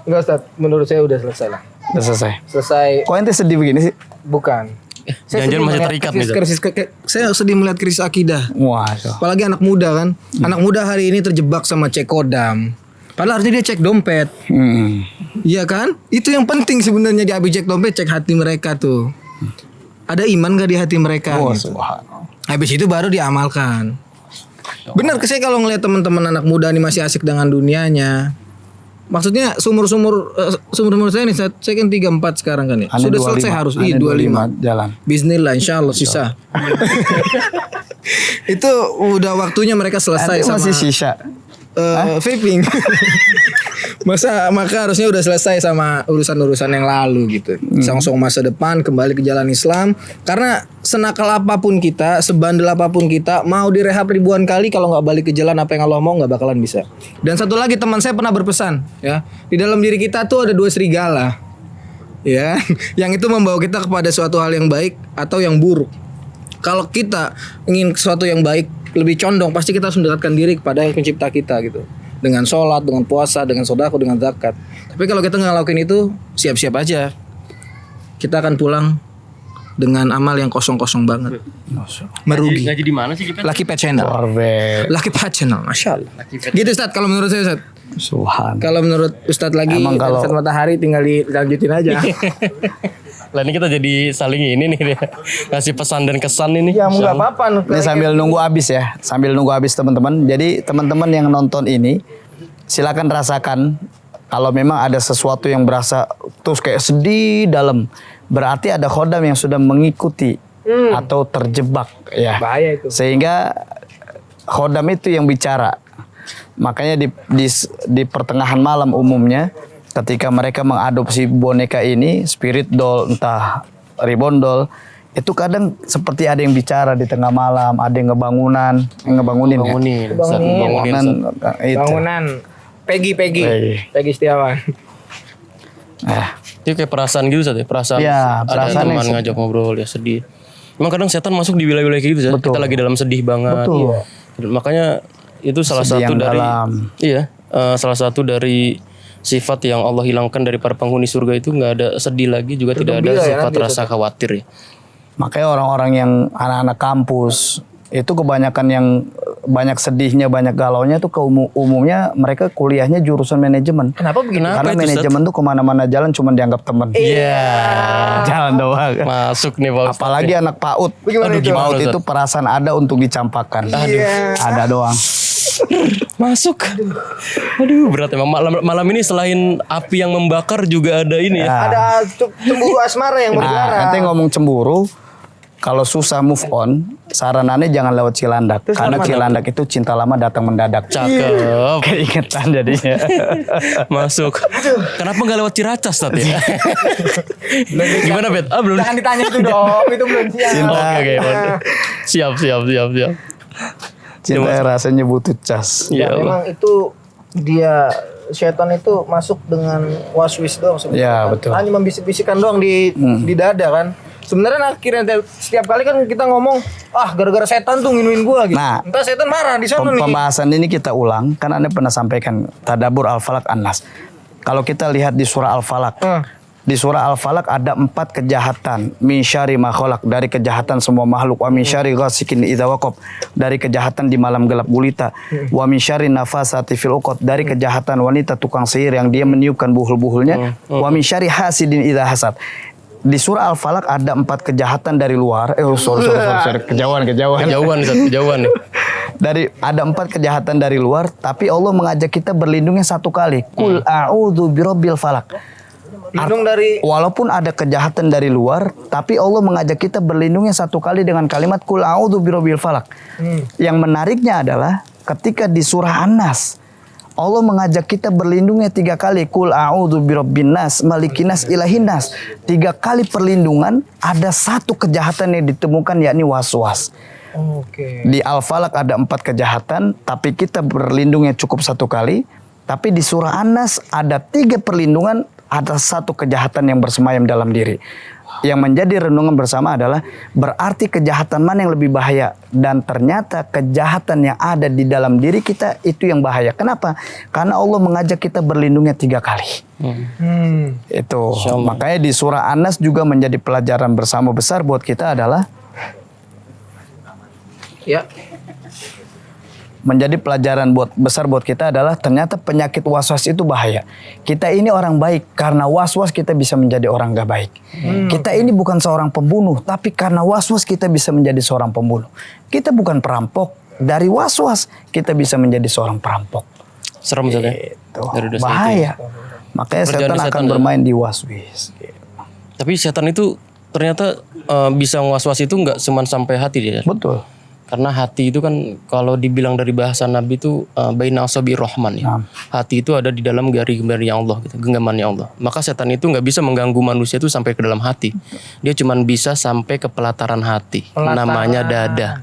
Speaker 3: Enggak Ustaz, menurut saya udah selesai lah.
Speaker 1: Udah selesai.
Speaker 3: Selesai.
Speaker 1: Kok ente sedih begini sih?
Speaker 3: Bukan.
Speaker 2: Jangan-jangan masih terikat nih.
Speaker 3: Saya sedih melihat krisis akidah.
Speaker 1: Wah.
Speaker 3: Apalagi anak muda kan. Anak muda hari ini terjebak sama cek kodam. Padahal harusnya dia cek dompet. Iya kan? Itu yang penting sebenarnya, di habis cek dompet, cek hati mereka tuh. Ada iman gak di hati mereka?
Speaker 1: Oh,
Speaker 3: gitu. Habis itu baru diamalkan. Benar, saya kalau ngeliat teman-teman anak muda nih masih asik dengan dunianya. Maksudnya sumur saya nih, saya kan 34 sekarang kan ya. Sudah selesai harus 25
Speaker 1: jalan.
Speaker 3: Bismillah, insyaallah sisa. Itu udah waktunya mereka selesai sama
Speaker 1: masih sisa.
Speaker 3: Vaping. Maka harusnya udah selesai sama urusan-urusan yang lalu gitu. Songsong masa depan, kembali ke jalan Islam. Karena senakal apapun kita, sebandel apapun kita, mau direhab ribuan kali, kalau nggak balik ke jalan apa yang Allah mau, nggak bakalan bisa. Dan satu lagi, teman saya pernah berpesan ya, di dalam diri kita tuh ada 2 serigala ya, yang itu membawa kita kepada suatu hal yang baik atau yang buruk. Kalau kita ingin sesuatu yang baik, lebih condong pasti kita harus mendekatkan diri kepada yang pencipta kita gitu. Dengan sholat, dengan puasa, dengan sedekah, dengan zakat. Tapi kalau kita nggak lakuin itu, siap-siap aja. Kita akan pulang dengan amal yang kosong-kosong banget. Merugi.
Speaker 2: Ngaji di mana sih kita?
Speaker 3: Lucky Pet Channel. Lucky Pet Channel, Masya Allah. Gitu Ustaz, kalau menurut saya Ustaz.
Speaker 1: Subhan.
Speaker 3: Kalau menurut Ustaz lagi,
Speaker 1: Emang kalau
Speaker 3: Ustaz Matahari tinggal dilanjutin aja.
Speaker 2: Lah ini kita jadi saling ini nih ngasih pesan dan kesan ini.
Speaker 3: Ya nggak apa-apa.
Speaker 1: Ini sambil nunggu habis ya, sambil nunggu habis teman-teman. Jadi teman-teman yang nonton ini silakan rasakan kalau memang ada sesuatu yang berasa terus kayak sedih dalam, berarti ada khodam yang sudah mengikuti atau terjebak ya.
Speaker 3: Bahaya itu.
Speaker 1: Sehingga khodam itu yang bicara. Makanya di pertengahan malam umumnya ketika mereka mengadopsi boneka ini, spirit doll entah reborn doll, itu kadang seperti ada yang bicara di tengah malam, ada yang ngebangunin
Speaker 2: Bangunin.
Speaker 1: itu.
Speaker 3: Bangunan Peggy Setiawan.
Speaker 2: Itu kayak perasaan gitu Sat ya. Perasaan
Speaker 1: Iya,
Speaker 2: ada
Speaker 1: perasaan yang
Speaker 2: teman
Speaker 1: sedih.
Speaker 2: ngajak ngobrol ya sedih. Memang kadang setan masuk di wilayah-wilayah kayak gitu Sat. Kita lagi dalam sedih banget.
Speaker 1: Betul.
Speaker 2: Makanya itu salah
Speaker 1: Sedih
Speaker 2: satu
Speaker 1: yang
Speaker 2: dari
Speaker 1: dalam.
Speaker 2: salah satu dari sifat yang Allah hilangkan dari para penghuni surga itu nggak ada sedih lagi, juga tidak ada sifat rasa khawatir ya.
Speaker 1: Makanya orang-orang yang anak-anak kampus itu kebanyakan yang banyak sedihnya, banyak galaunya tuh umumnya mereka kuliahnya jurusan manajemen.
Speaker 3: Kenapa begitu?
Speaker 1: Karena manajemen tuh kemana-mana jalan cuma dianggap teman.
Speaker 2: Iya.
Speaker 1: Jalan doang.
Speaker 2: Masuk nih Pak Ustadz.
Speaker 1: Apalagi anak PAUD.
Speaker 3: Bagaimana itu?
Speaker 1: PAUD
Speaker 2: Ustadz?
Speaker 1: itu perasaan ada untuk dicampakkan. Ada doang.
Speaker 2: Masuk. Aduh berat emang malam ini selain api yang membakar juga ada ini ya.
Speaker 3: Ada cemburu asmara yang berdarah.
Speaker 1: Nah, nanti ngomong cemburu, kalau susah move on, saranannya jangan lewat Cilandak. Karena Cilandak itu cinta lama datang mendadak.
Speaker 2: Cakep.
Speaker 1: Keingetan jadinya.
Speaker 2: Masuk. Kenapa nggak lewat Ciracas tadi? Gimana Bet? Belum.
Speaker 3: Jangan ditanya itu dong, itu belum siap.
Speaker 1: Cinta.
Speaker 2: Oke. Siap.
Speaker 1: Cinta rasanya butuh cas.
Speaker 2: Ya Allah.
Speaker 3: Memang itu dia setan itu masuk dengan waswis doang sebenarnya.
Speaker 1: Ya,
Speaker 3: kan.
Speaker 1: betul.
Speaker 3: Hanya membisik-bisikan doang di dada kan. Sebenarnya akhirnya setiap kali kan kita ngomong, gara-gara setan tuh nginuin gua gitu.
Speaker 1: Nah,
Speaker 3: entah setan marah di sana nih.
Speaker 1: Pembahasan ini kita ulang, kan Anda pernah sampaikan Tadabbur Al-Falaq An-Nas. Kalau kita lihat di surah Al-Falaq, di surah Al-Falaq ada 4 kejahatan. Min syarri ma khalaq, dari kejahatan semua makhluk. Wa min syarri ghasikin idza waqab, dari kejahatan di malam gelap gulita. Wa min syarri nafasati fil uqad, dari kejahatan wanita tukang sihir yang dia meniupkan buhul-buhulnya. Wa min syarri hasidin idza hasad. Di surah Al-Falaq ada 4 kejahatan dari luar. Sorry. Kejauhan.
Speaker 2: Kejauhan nih.
Speaker 1: Ada 4 kejahatan dari luar, tapi Allah mengajak kita berlindungnya satu kali. Qul a'udzu birabbil falaq.
Speaker 3: Lindung dari
Speaker 1: Walaupun ada kejahatan dari luar, tapi Allah mengajak kita berlindungnya satu kali dengan kalimat Qul a'udzu birabbil falaq. Yang menariknya adalah ketika di surah An-Nas, Allah mengajak kita berlindungnya 3 kali. Qul a'udzu birabbin nas, malikin nas, ilahin nas. 3 kali perlindungan, ada 1 kejahatan yang ditemukan, yakni waswas.
Speaker 3: Oke.
Speaker 1: Di Al-Falaq ada 4 kejahatan, tapi kita berlindungnya cukup 1 kali. Tapi di surah An-Nas ada 3 perlindungan, ada 1 kejahatan yang bersemayam dalam diri. Yang menjadi renungan bersama adalah berarti kejahatan mana yang lebih bahaya, dan ternyata kejahatan yang ada di dalam diri kita itu yang bahaya. Kenapa? Karena Allah mengajak kita berlindungnya 3 kali. Itu makanya di surah An-Nas juga menjadi pelajaran bersama besar buat kita adalah menjadi pelajaran besar buat kita adalah ternyata penyakit waswas itu bahaya. Kita ini orang baik, karena waswas kita bisa menjadi orang gak baik. Kita ini bukan seorang pembunuh, tapi karena waswas kita bisa menjadi seorang pembunuh. Kita bukan perampok, dari waswas kita bisa menjadi seorang perampok.
Speaker 2: Serem saja.
Speaker 1: Itu
Speaker 2: Dari dosa
Speaker 1: bahaya.
Speaker 2: itu
Speaker 1: Makanya
Speaker 2: Kerjaan
Speaker 1: setan
Speaker 2: setan
Speaker 1: akan
Speaker 2: ya.
Speaker 1: bermain di waswis.
Speaker 2: Tapi setan itu ternyata bisa was-was itu nggak cuma sampai hati dia.
Speaker 1: Betul.
Speaker 2: Karena hati itu kan kalau dibilang dari bahasa Nabi itu baina asabi rahman ya. Hati itu ada di dalam jari-jari Allah gitu, genggamannya Allah. Maka setan itu nggak bisa mengganggu manusia itu sampai ke dalam hati. Dia cuma bisa sampai ke pelataran hati. Namanya dada.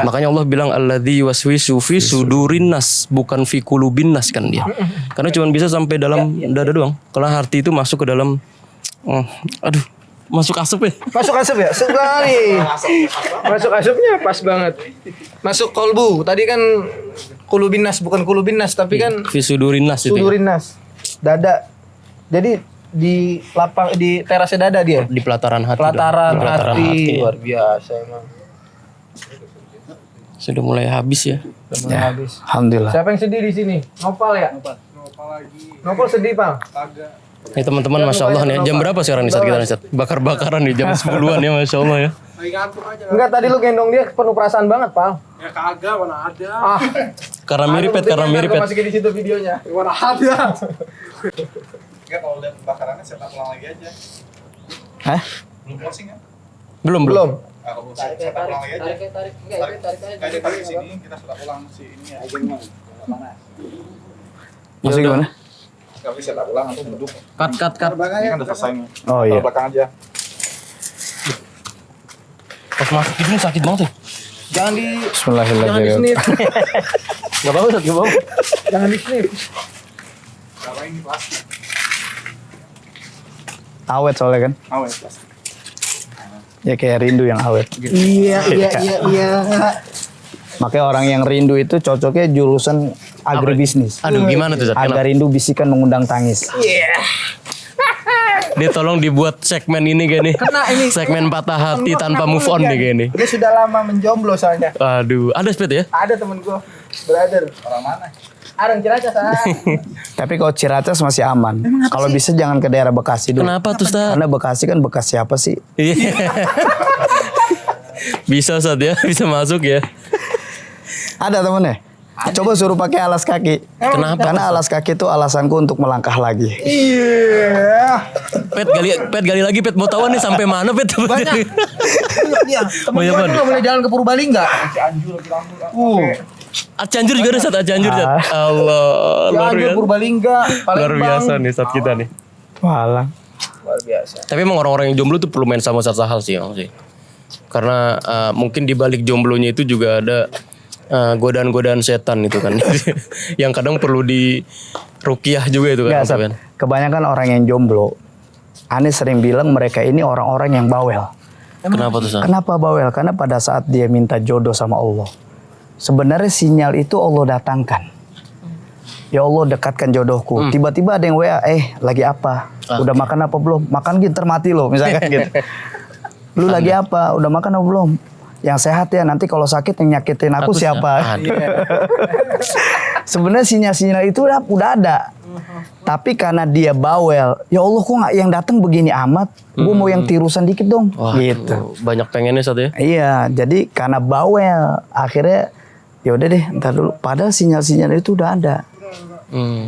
Speaker 2: Makanya Allah bilang alladzi waswisu fi sudurin nas, bukan fi qulubin nas kan dia. Karena cuma bisa sampai dalam dada doang. Kalau hati itu masuk ke dalam masuk asap ya.
Speaker 3: Masuk asap ya? Sekali. Masuk asapnya pas banget. Masuk kolbu. Tadi kan kulubinas, bukan kulubinas, tapi kan
Speaker 2: Fisudurinas itu.
Speaker 3: sudurinas. Dada. Jadi di lapang di terasnya dada dia.
Speaker 2: Di pelataran hati.
Speaker 3: Pelataran
Speaker 2: dong. Di pelataran
Speaker 3: hati. Luar biasa emang.
Speaker 2: Sudah mulai habis ya.
Speaker 3: Udah mulai habis.
Speaker 1: Alhamdulillah.
Speaker 3: Siapa yang sedih di sini? Nopal ya? Nopal lagi. Nopal sedih, Pak? Kagak.
Speaker 2: Nih teman-teman, masya Allah nih. Jam berapa sekarang nih saat kita nih Sat? Bakar-bakaran nih jam 10-an ya, masya Allah ya.
Speaker 3: Enggak, tadi lu gendong dia penuh perasaan banget, Pal.
Speaker 4: Ya kagak, mana ada.
Speaker 2: Karena mirip Pet, karena mirip Pet.
Speaker 3: Masukin di situ videonya.
Speaker 4: Mana ada. Enggak, kalau udah kebakarannya saya pulang lagi aja.
Speaker 1: Hah?
Speaker 4: Belum closing kan?
Speaker 2: Belum.
Speaker 4: Kalau saya pulang lagi aja. Tarik ke sini, kita sudah pulang si ini ya.
Speaker 1: Maksudnya gimana?
Speaker 4: Enggak bisa tak pulang, langsung duduk.
Speaker 2: Cut.
Speaker 4: Ini kan udah selesai nih.
Speaker 1: Oh iya.
Speaker 4: Kalau belakang aja.
Speaker 2: Pas masuk ini sakit banget sih.
Speaker 3: Jangan di
Speaker 1: Bismillahirrahmanirrahim.
Speaker 3: snip.
Speaker 2: Gak apa-apa Sat, gak apa-apa.
Speaker 3: Jangan di snip.
Speaker 4: Kalau ini plastik.
Speaker 1: Awet soalnya kan.
Speaker 4: Awet plastik.
Speaker 1: Ya kayak rindu yang awet.
Speaker 3: Iya.
Speaker 1: Makanya orang yang rindu itu cocoknya jurusan agribisnis.
Speaker 2: Aduh, gimana tuh Sat?
Speaker 1: Agak rindu bisikan mengundang tangis.
Speaker 2: Dia tolong dibuat segmen ini kayak nih.
Speaker 3: Kena ini.
Speaker 2: Segmen patah hati tanpa move on nih kayak nih.
Speaker 3: Dia sudah lama menjomblo soalnya.
Speaker 2: Aduh, ada Pet ya?
Speaker 3: Ada temen gua, brother.
Speaker 4: Orang mana?
Speaker 3: Arang Ciracas.
Speaker 1: Tapi kalau Ciracas masih aman. Kalau bisa jangan ke daerah Bekasi dulu.
Speaker 2: Kenapa tuh Sat?
Speaker 1: Karena Bekasi kan bekas siapa sih?
Speaker 2: Iya. Bisa Sat ya, bisa masuk ya.
Speaker 1: Ada temennya? Coba suruh pakai alas kaki.
Speaker 2: Kenapa?
Speaker 1: Karena alas kaki itu alasanku untuk melangkah lagi.
Speaker 3: Iya.
Speaker 2: Pet gali lagi Pet, mau tahu nih sampai mana Pet?
Speaker 3: Banyak. Iya. Temen
Speaker 2: Banyak
Speaker 3: gua
Speaker 2: banget.
Speaker 3: juga boleh jalan ke Purbalingga.
Speaker 2: Cianjur juga ada Sat, Cianjur Sat. Allah, luar
Speaker 3: Cianjur,
Speaker 2: biasa.
Speaker 3: Purbalingga,
Speaker 2: Luar
Speaker 3: Palembang.
Speaker 2: biasa nih Sat kita nih.
Speaker 1: Walah.
Speaker 3: Luar biasa.
Speaker 2: Tapi emang orang-orang yang jomblo tuh perlu main sama satu hal sih, Bang, sih. Karena mungkin di balik jomblonya itu juga ada godaan-godaan setan itu kan. Yang kadang perlu di ruqyah juga itu kan.
Speaker 1: Nggak, Sat.
Speaker 2: Bang.
Speaker 1: Kebanyakan orang yang jomblo, Anies sering bilang mereka ini orang-orang yang bawel.
Speaker 2: Kenapa tuh Sat?
Speaker 1: Kenapa bawel? Karena pada saat dia minta jodoh sama Allah, sebenarnya sinyal itu Allah datangkan. Ya Allah, dekatkan jodohku. Tiba-tiba ada yang WA, lagi apa? Udah makan apa belum? Makan gitu, termati lo misalkan gitu. Lu lagi apa? Udah makan apa belum? Yang sehat ya, nanti kalau sakit yang nyakitin aku siapa? Sebenarnya sinyal-sinyal itu udah ada. Tapi karena dia bawel, ya Allah kok nggak yang datang begini amat? Gue mau yang tirusan dikit dong.
Speaker 2: Wah,
Speaker 1: Gitu.
Speaker 2: banyak pengennya Sat ya.
Speaker 1: Iya, jadi karena bawel, akhirnya ya udah deh, ntar dulu. Padahal sinyal-sinyal itu udah ada.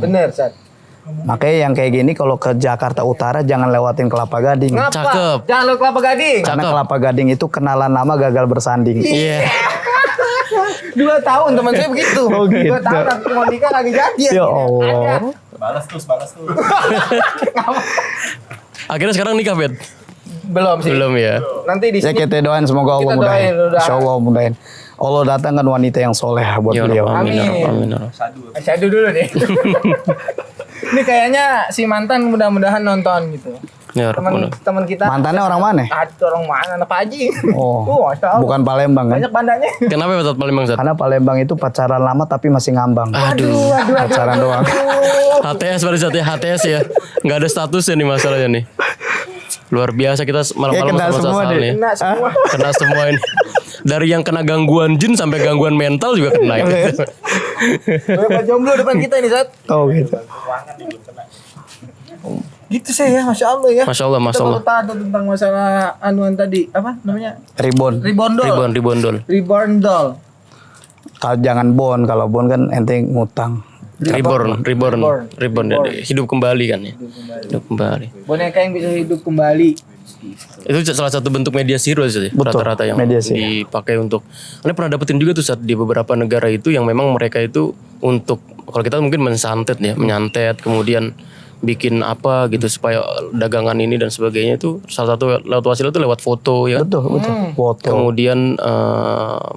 Speaker 3: Bener, Sat.
Speaker 1: Makanya yang kayak gini kalau ke Jakarta Utara jangan lewatin Kelapa Gading.
Speaker 3: Ngapa?
Speaker 2: Cakep.
Speaker 3: Jangan lu Kelapa Gading.
Speaker 1: Karena Kelapa Gading itu kenalan lama gagal bersanding.
Speaker 2: Iya.
Speaker 3: 2 tahun teman saya begitu.
Speaker 1: Oh, gitu.
Speaker 3: 2 tahun nanti mau nikah lagi jadi.
Speaker 1: Ya Allah.
Speaker 4: Balas tuh.
Speaker 2: Akhirnya sekarang nikah Pet?
Speaker 3: Belum sih.
Speaker 2: Belum ya.
Speaker 3: Nanti di
Speaker 1: Ya
Speaker 3: sini.
Speaker 1: kita doain semoga Allah
Speaker 3: Kita
Speaker 1: mudahin.
Speaker 3: doain, udah.
Speaker 1: Insya Allah mudahin. Allah datangkan wanita yang soleh buat
Speaker 2: Ya
Speaker 1: beliau.
Speaker 2: Allah, amin.
Speaker 3: Amin.
Speaker 2: Amin.
Speaker 3: Asyhadu dulu nih. Ini kayaknya si mantan mudah-mudahan nonton gitu.
Speaker 2: Ya Rabbana.
Speaker 3: Teman kita.
Speaker 1: Mantannya orang mana?
Speaker 3: Ada orang mana? Anak Pak Haji.
Speaker 1: Oh,
Speaker 3: Masya Allah.
Speaker 1: bukan Palembang kan?
Speaker 3: Banyak bandanya.
Speaker 2: Kenapa Sat Palembang Sat?
Speaker 1: Karena Palembang itu pacaran lama tapi masih ngambang.
Speaker 2: Aduh.
Speaker 1: Pacaran doang.
Speaker 2: HTS pada saat ya, HTS ya. Nggak ada statusnya nih masalahnya nih. Luar biasa kita malam-malam
Speaker 1: Ya, kena
Speaker 2: sama
Speaker 1: semua
Speaker 2: Sal
Speaker 1: deh.
Speaker 2: nih.
Speaker 3: Kena semua.
Speaker 2: Kena semua ini. Dari yang kena gangguan jin sampai gangguan mental juga kena itu.
Speaker 3: Banyak jomblo depan kita ini, Sat.
Speaker 1: Oh gitu.
Speaker 3: Gitu sih ya, Masya Allah ya.
Speaker 2: Masya Allah, Masya
Speaker 3: Kita
Speaker 2: Allah.
Speaker 3: baru tahu tentang masalah anuan tadi. Apa namanya?
Speaker 1: Ribon.
Speaker 3: Ribondol.
Speaker 2: Ribondol.
Speaker 3: Reborndol.
Speaker 1: Kalau jangan bon, kalau bon kan ente ngutang.
Speaker 2: Reborn.
Speaker 3: Reborn.
Speaker 2: Hidup kembali kan ya. Hidup kembali.
Speaker 3: Boneka yang bisa hidup kembali.
Speaker 2: Itu salah satu bentuk media zero sih,
Speaker 1: Betul,
Speaker 2: rata-rata yang
Speaker 1: media zero.
Speaker 2: dipakai untuk. Anda pernah dapetin juga tuh saat di beberapa negara itu yang memang mereka itu untuk, kalau kita mungkin menyantet, kemudian bikin apa gitu supaya dagangan ini dan sebagainya itu salah satu lewat wasilah itu lewat foto ya.
Speaker 1: Betul. Foto.
Speaker 2: Kemudian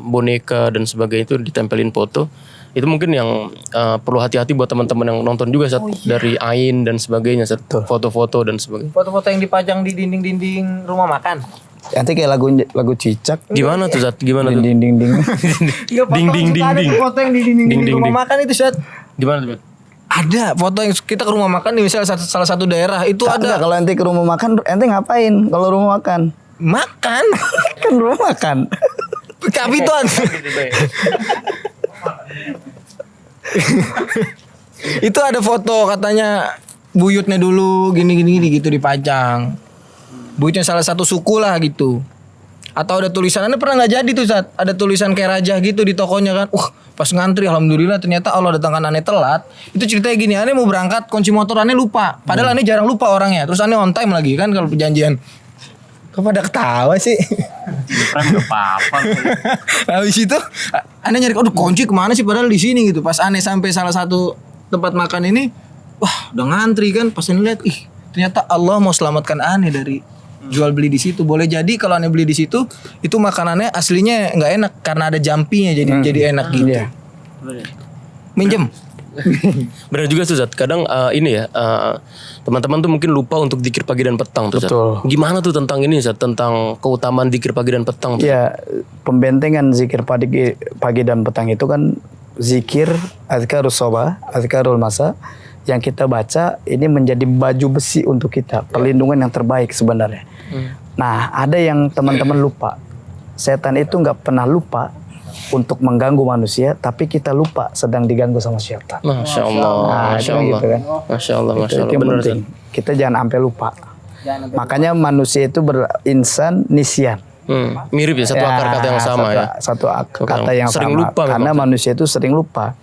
Speaker 2: boneka dan sebagainya itu ditempelin foto. Itu mungkin yang perlu hati-hati buat teman-teman yang nonton juga Sat, dari Ain dan sebagainya Sat, foto-foto dan sebagainya.
Speaker 3: Foto-foto yang dipajang di dinding-dinding rumah makan.
Speaker 1: Nanti kayak lagu Cicak.
Speaker 2: Gimana tuh Sat? Gimana tuh?
Speaker 1: Ding ding ding.
Speaker 3: Iya, foto
Speaker 2: Ding, ding,
Speaker 3: suka
Speaker 2: ding,
Speaker 3: ada
Speaker 2: ding.
Speaker 3: tuh foto yang di dinding-dinding
Speaker 2: Ding, ding,
Speaker 3: rumah
Speaker 2: ding.
Speaker 3: makan itu, Sat.
Speaker 2: Gimana tuh? Bet?
Speaker 3: Ada foto yang kita ke rumah makan nih, misalnya salah satu daerah itu
Speaker 1: Enggak,
Speaker 3: ada
Speaker 1: kalau ente ke rumah makan, ente ngapain? Kalau rumah makan,
Speaker 3: makan.
Speaker 1: kan rumah makan.
Speaker 3: Kapituan. Itu ada foto katanya buyutnya dulu gini gitu dipajang. Buyutnya salah satu suku lah gitu. Atau ada tulisan, Anda pernah nggak jadi tuh saat ada tulisan kayak raja gitu di tokonya kan? Pas ngantri alhamdulillah ternyata Allah datangkan Ane telat. Itu ceritanya gini, Ane mau berangkat kunci motor Ane lupa. Padahal Ane jarang lupa orangnya. Terus Ane on time lagi kan kalau perjanjian. Kok pada ketawa sih?
Speaker 2: Nggak apa-apa.
Speaker 3: Habis itu Ane nyari, aduh kunci kemana sih padahal di sini gitu. Pas Ane sampai salah satu tempat makan ini, wah udah ngantri kan. Pas Ane lihat, ih ternyata Allah mau selamatkan Ane dari jual beli di situ. Boleh jadi kalau Ane beli di situ itu makanannya aslinya nggak enak karena ada jampinya jadi enak gitu.
Speaker 1: Iya.
Speaker 3: Minjem.
Speaker 2: Benar juga tuh Zat. Kadang ini ya teman-teman tuh mungkin lupa untuk zikir pagi dan petang tuh Zat.
Speaker 1: Betul.
Speaker 2: Gimana tuh tentang ini Zat? Tentang keutamaan zikir pagi dan petang tuh?
Speaker 1: Ya, pembentengan zikir pagi dan petang itu kan zikir azkarus sabah, azkarul masa yang kita baca ini menjadi baju besi untuk kita, perlindungan yang terbaik sebenarnya. Nah, ada yang teman-teman lupa. Setan itu nggak pernah lupa untuk mengganggu manusia, tapi kita lupa sedang diganggu sama setan.
Speaker 2: Masya Allah,
Speaker 1: Nah,
Speaker 2: Masya
Speaker 1: itu
Speaker 2: Allah,
Speaker 1: gitu kan.
Speaker 2: Masya Allah,
Speaker 1: Itu
Speaker 2: Masya Allah.
Speaker 1: yang
Speaker 2: Benar
Speaker 1: penting.
Speaker 2: Zat.
Speaker 1: Kita jangan sampai lupa. Makanya manusia itu berinsan nisyan.
Speaker 2: Mirip ya, satu akar kata yang sama ya.
Speaker 1: Satu kata yang
Speaker 2: Sering
Speaker 1: sama.
Speaker 2: lupa
Speaker 1: Karena
Speaker 2: memang.
Speaker 1: manusia itu sering lupa.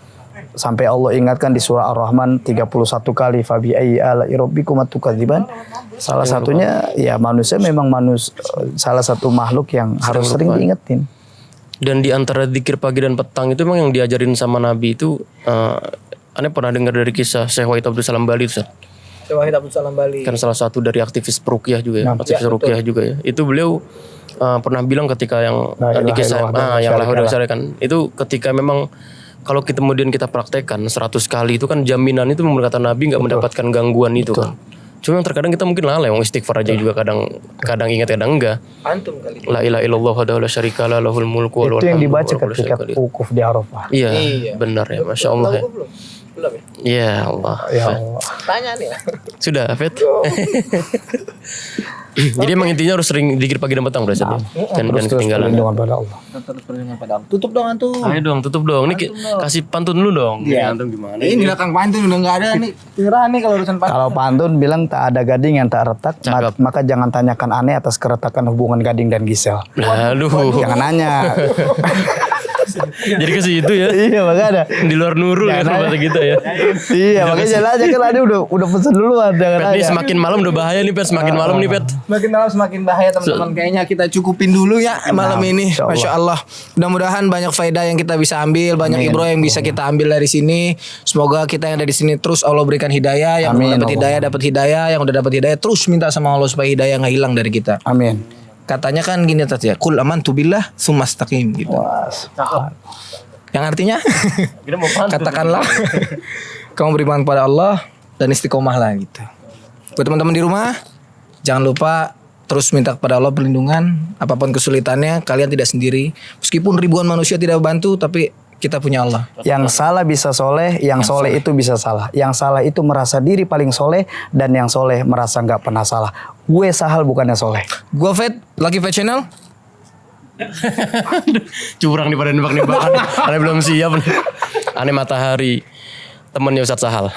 Speaker 1: Sampai Allah ingatkan di surah Ar-Rahman 31 kali fabi ayyi ala'i rabbikum atukadziban. Salah satunya ya manusia memang salah satu makhluk yang harus sering diingetin.
Speaker 2: Dan di antara zikir pagi dan petang itu memang yang diajarin sama Nabi itu, Ane pernah dengar dari kisah Syekh Wahid Abdul Salam Bali itu, Zat.
Speaker 3: Wahid Abdul Salam Bali.
Speaker 2: Kan salah satu dari aktivis peruqyah juga ya, aktivis ruqyah juga ya. Itu beliau pernah bilang ketika yang di kisah yang lahir kan, itu ketika memang kalau kita kemudian kita praktekkan 100 kali itu kan jaminan itu kata Nabi nggak mendapatkan gangguan itu kan. Cuma yang terkadang kita mungkin lalai, istighfar aja juga kadang ingat kadang enggak.
Speaker 3: Antum kali.
Speaker 2: La ilaha illallah wahdahu la syarikalah lahul mulku wa lahul
Speaker 1: Itu yang
Speaker 2: hamdu
Speaker 1: dibaca
Speaker 2: wa huwa ala
Speaker 1: ketika
Speaker 2: kulli syai'in qadir.
Speaker 1: wukuf di Arafah.
Speaker 2: Iya, benar ya, Masya Allah ya.
Speaker 3: Belum ya?
Speaker 2: Ya Allah.
Speaker 1: Ya Allah.
Speaker 3: Tanya nih ya.
Speaker 2: Sudah, Fet. Jadi emang intinya harus sering zikir pagi dan petang, Bro. Dan ketinggalan.
Speaker 1: Perlindungan pada Allah.
Speaker 3: Terus perlindungan pada Allah. Tutup dong antum.
Speaker 2: Ayo dong, tutup dong. Ini kasih pantun dulu dong.
Speaker 3: Iya.
Speaker 2: Antum gimana?
Speaker 3: Ini belakang pantun udah nggak ada nih. Nyerah nih kalau urusan pantun.
Speaker 1: Kalau pantun bilang tak ada gading yang tak retak,
Speaker 2: Cakep.
Speaker 1: maka jangan tanyakan aneh atas keretakan hubungan gading dan Gisel.
Speaker 2: Aduh.
Speaker 1: Jangan nanya.
Speaker 2: Jadi ke situ ya.
Speaker 1: Iya makanya.
Speaker 2: Di luar nurul ya kalau bahasa kita ya.
Speaker 1: Iya makanya jangan aja kan Ade udah pesen duluan jangan
Speaker 2: Pet, ini
Speaker 1: aja.
Speaker 2: semakin malam udah bahaya nih, Pet. Semakin malam nih, Pet.
Speaker 3: Makin malam semakin bahaya teman-teman. Kayaknya kita cukupin dulu ya malam ini.
Speaker 1: Insya Allah.
Speaker 3: Masya Allah. Mudah-mudahan banyak faedah yang kita bisa ambil, banyak ibroh yang bisa kita ambil dari sini. Semoga kita yang ada di sini terus Allah berikan hidayah. Yang belum dapat hidayah dapat hidayah. Yang udah dapat hidayah terus minta sama Allah supaya hidayah nggak hilang dari kita.
Speaker 1: Amin.
Speaker 3: Katanya kan gini tadi ya, kul amantu billah tsumastaqim gitu. Yang artinya katakanlah kamu beriman pada Allah dan istiqomah lah gitu. Buat teman-teman di rumah, jangan lupa terus minta kepada Allah perlindungan. Apapun kesulitannya, kalian tidak sendiri. Meskipun ribuan manusia tidak bantu, tapi kita punya Allah.
Speaker 1: Yang salah bisa soleh, yang soleh itu bisa salah. Yang salah itu merasa diri paling soleh, dan yang soleh merasa nggak pernah salah. Gue Sahal bukannya soleh.
Speaker 3: Gua Fed, Lucky Fed Channel.
Speaker 2: Curang nih pada nembak-nembakan. Aneh belum siap nih. Aneh Matahari. Temennya Ustadz Sahal.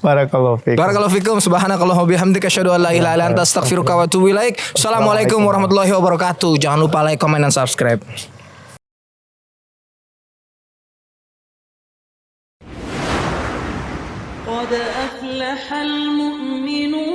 Speaker 1: Barakallahu fiik.
Speaker 3: Barakallahu fikum, subhanakallahumma bihamdika asyhadu an la ilaha illa anta astaghfiruka wa atubu ilaik. Assalamualaikum warahmatullahi wabarakatuh. Jangan lupa like, comment, dan subscribe.
Speaker 5: قد أفلح المؤمنون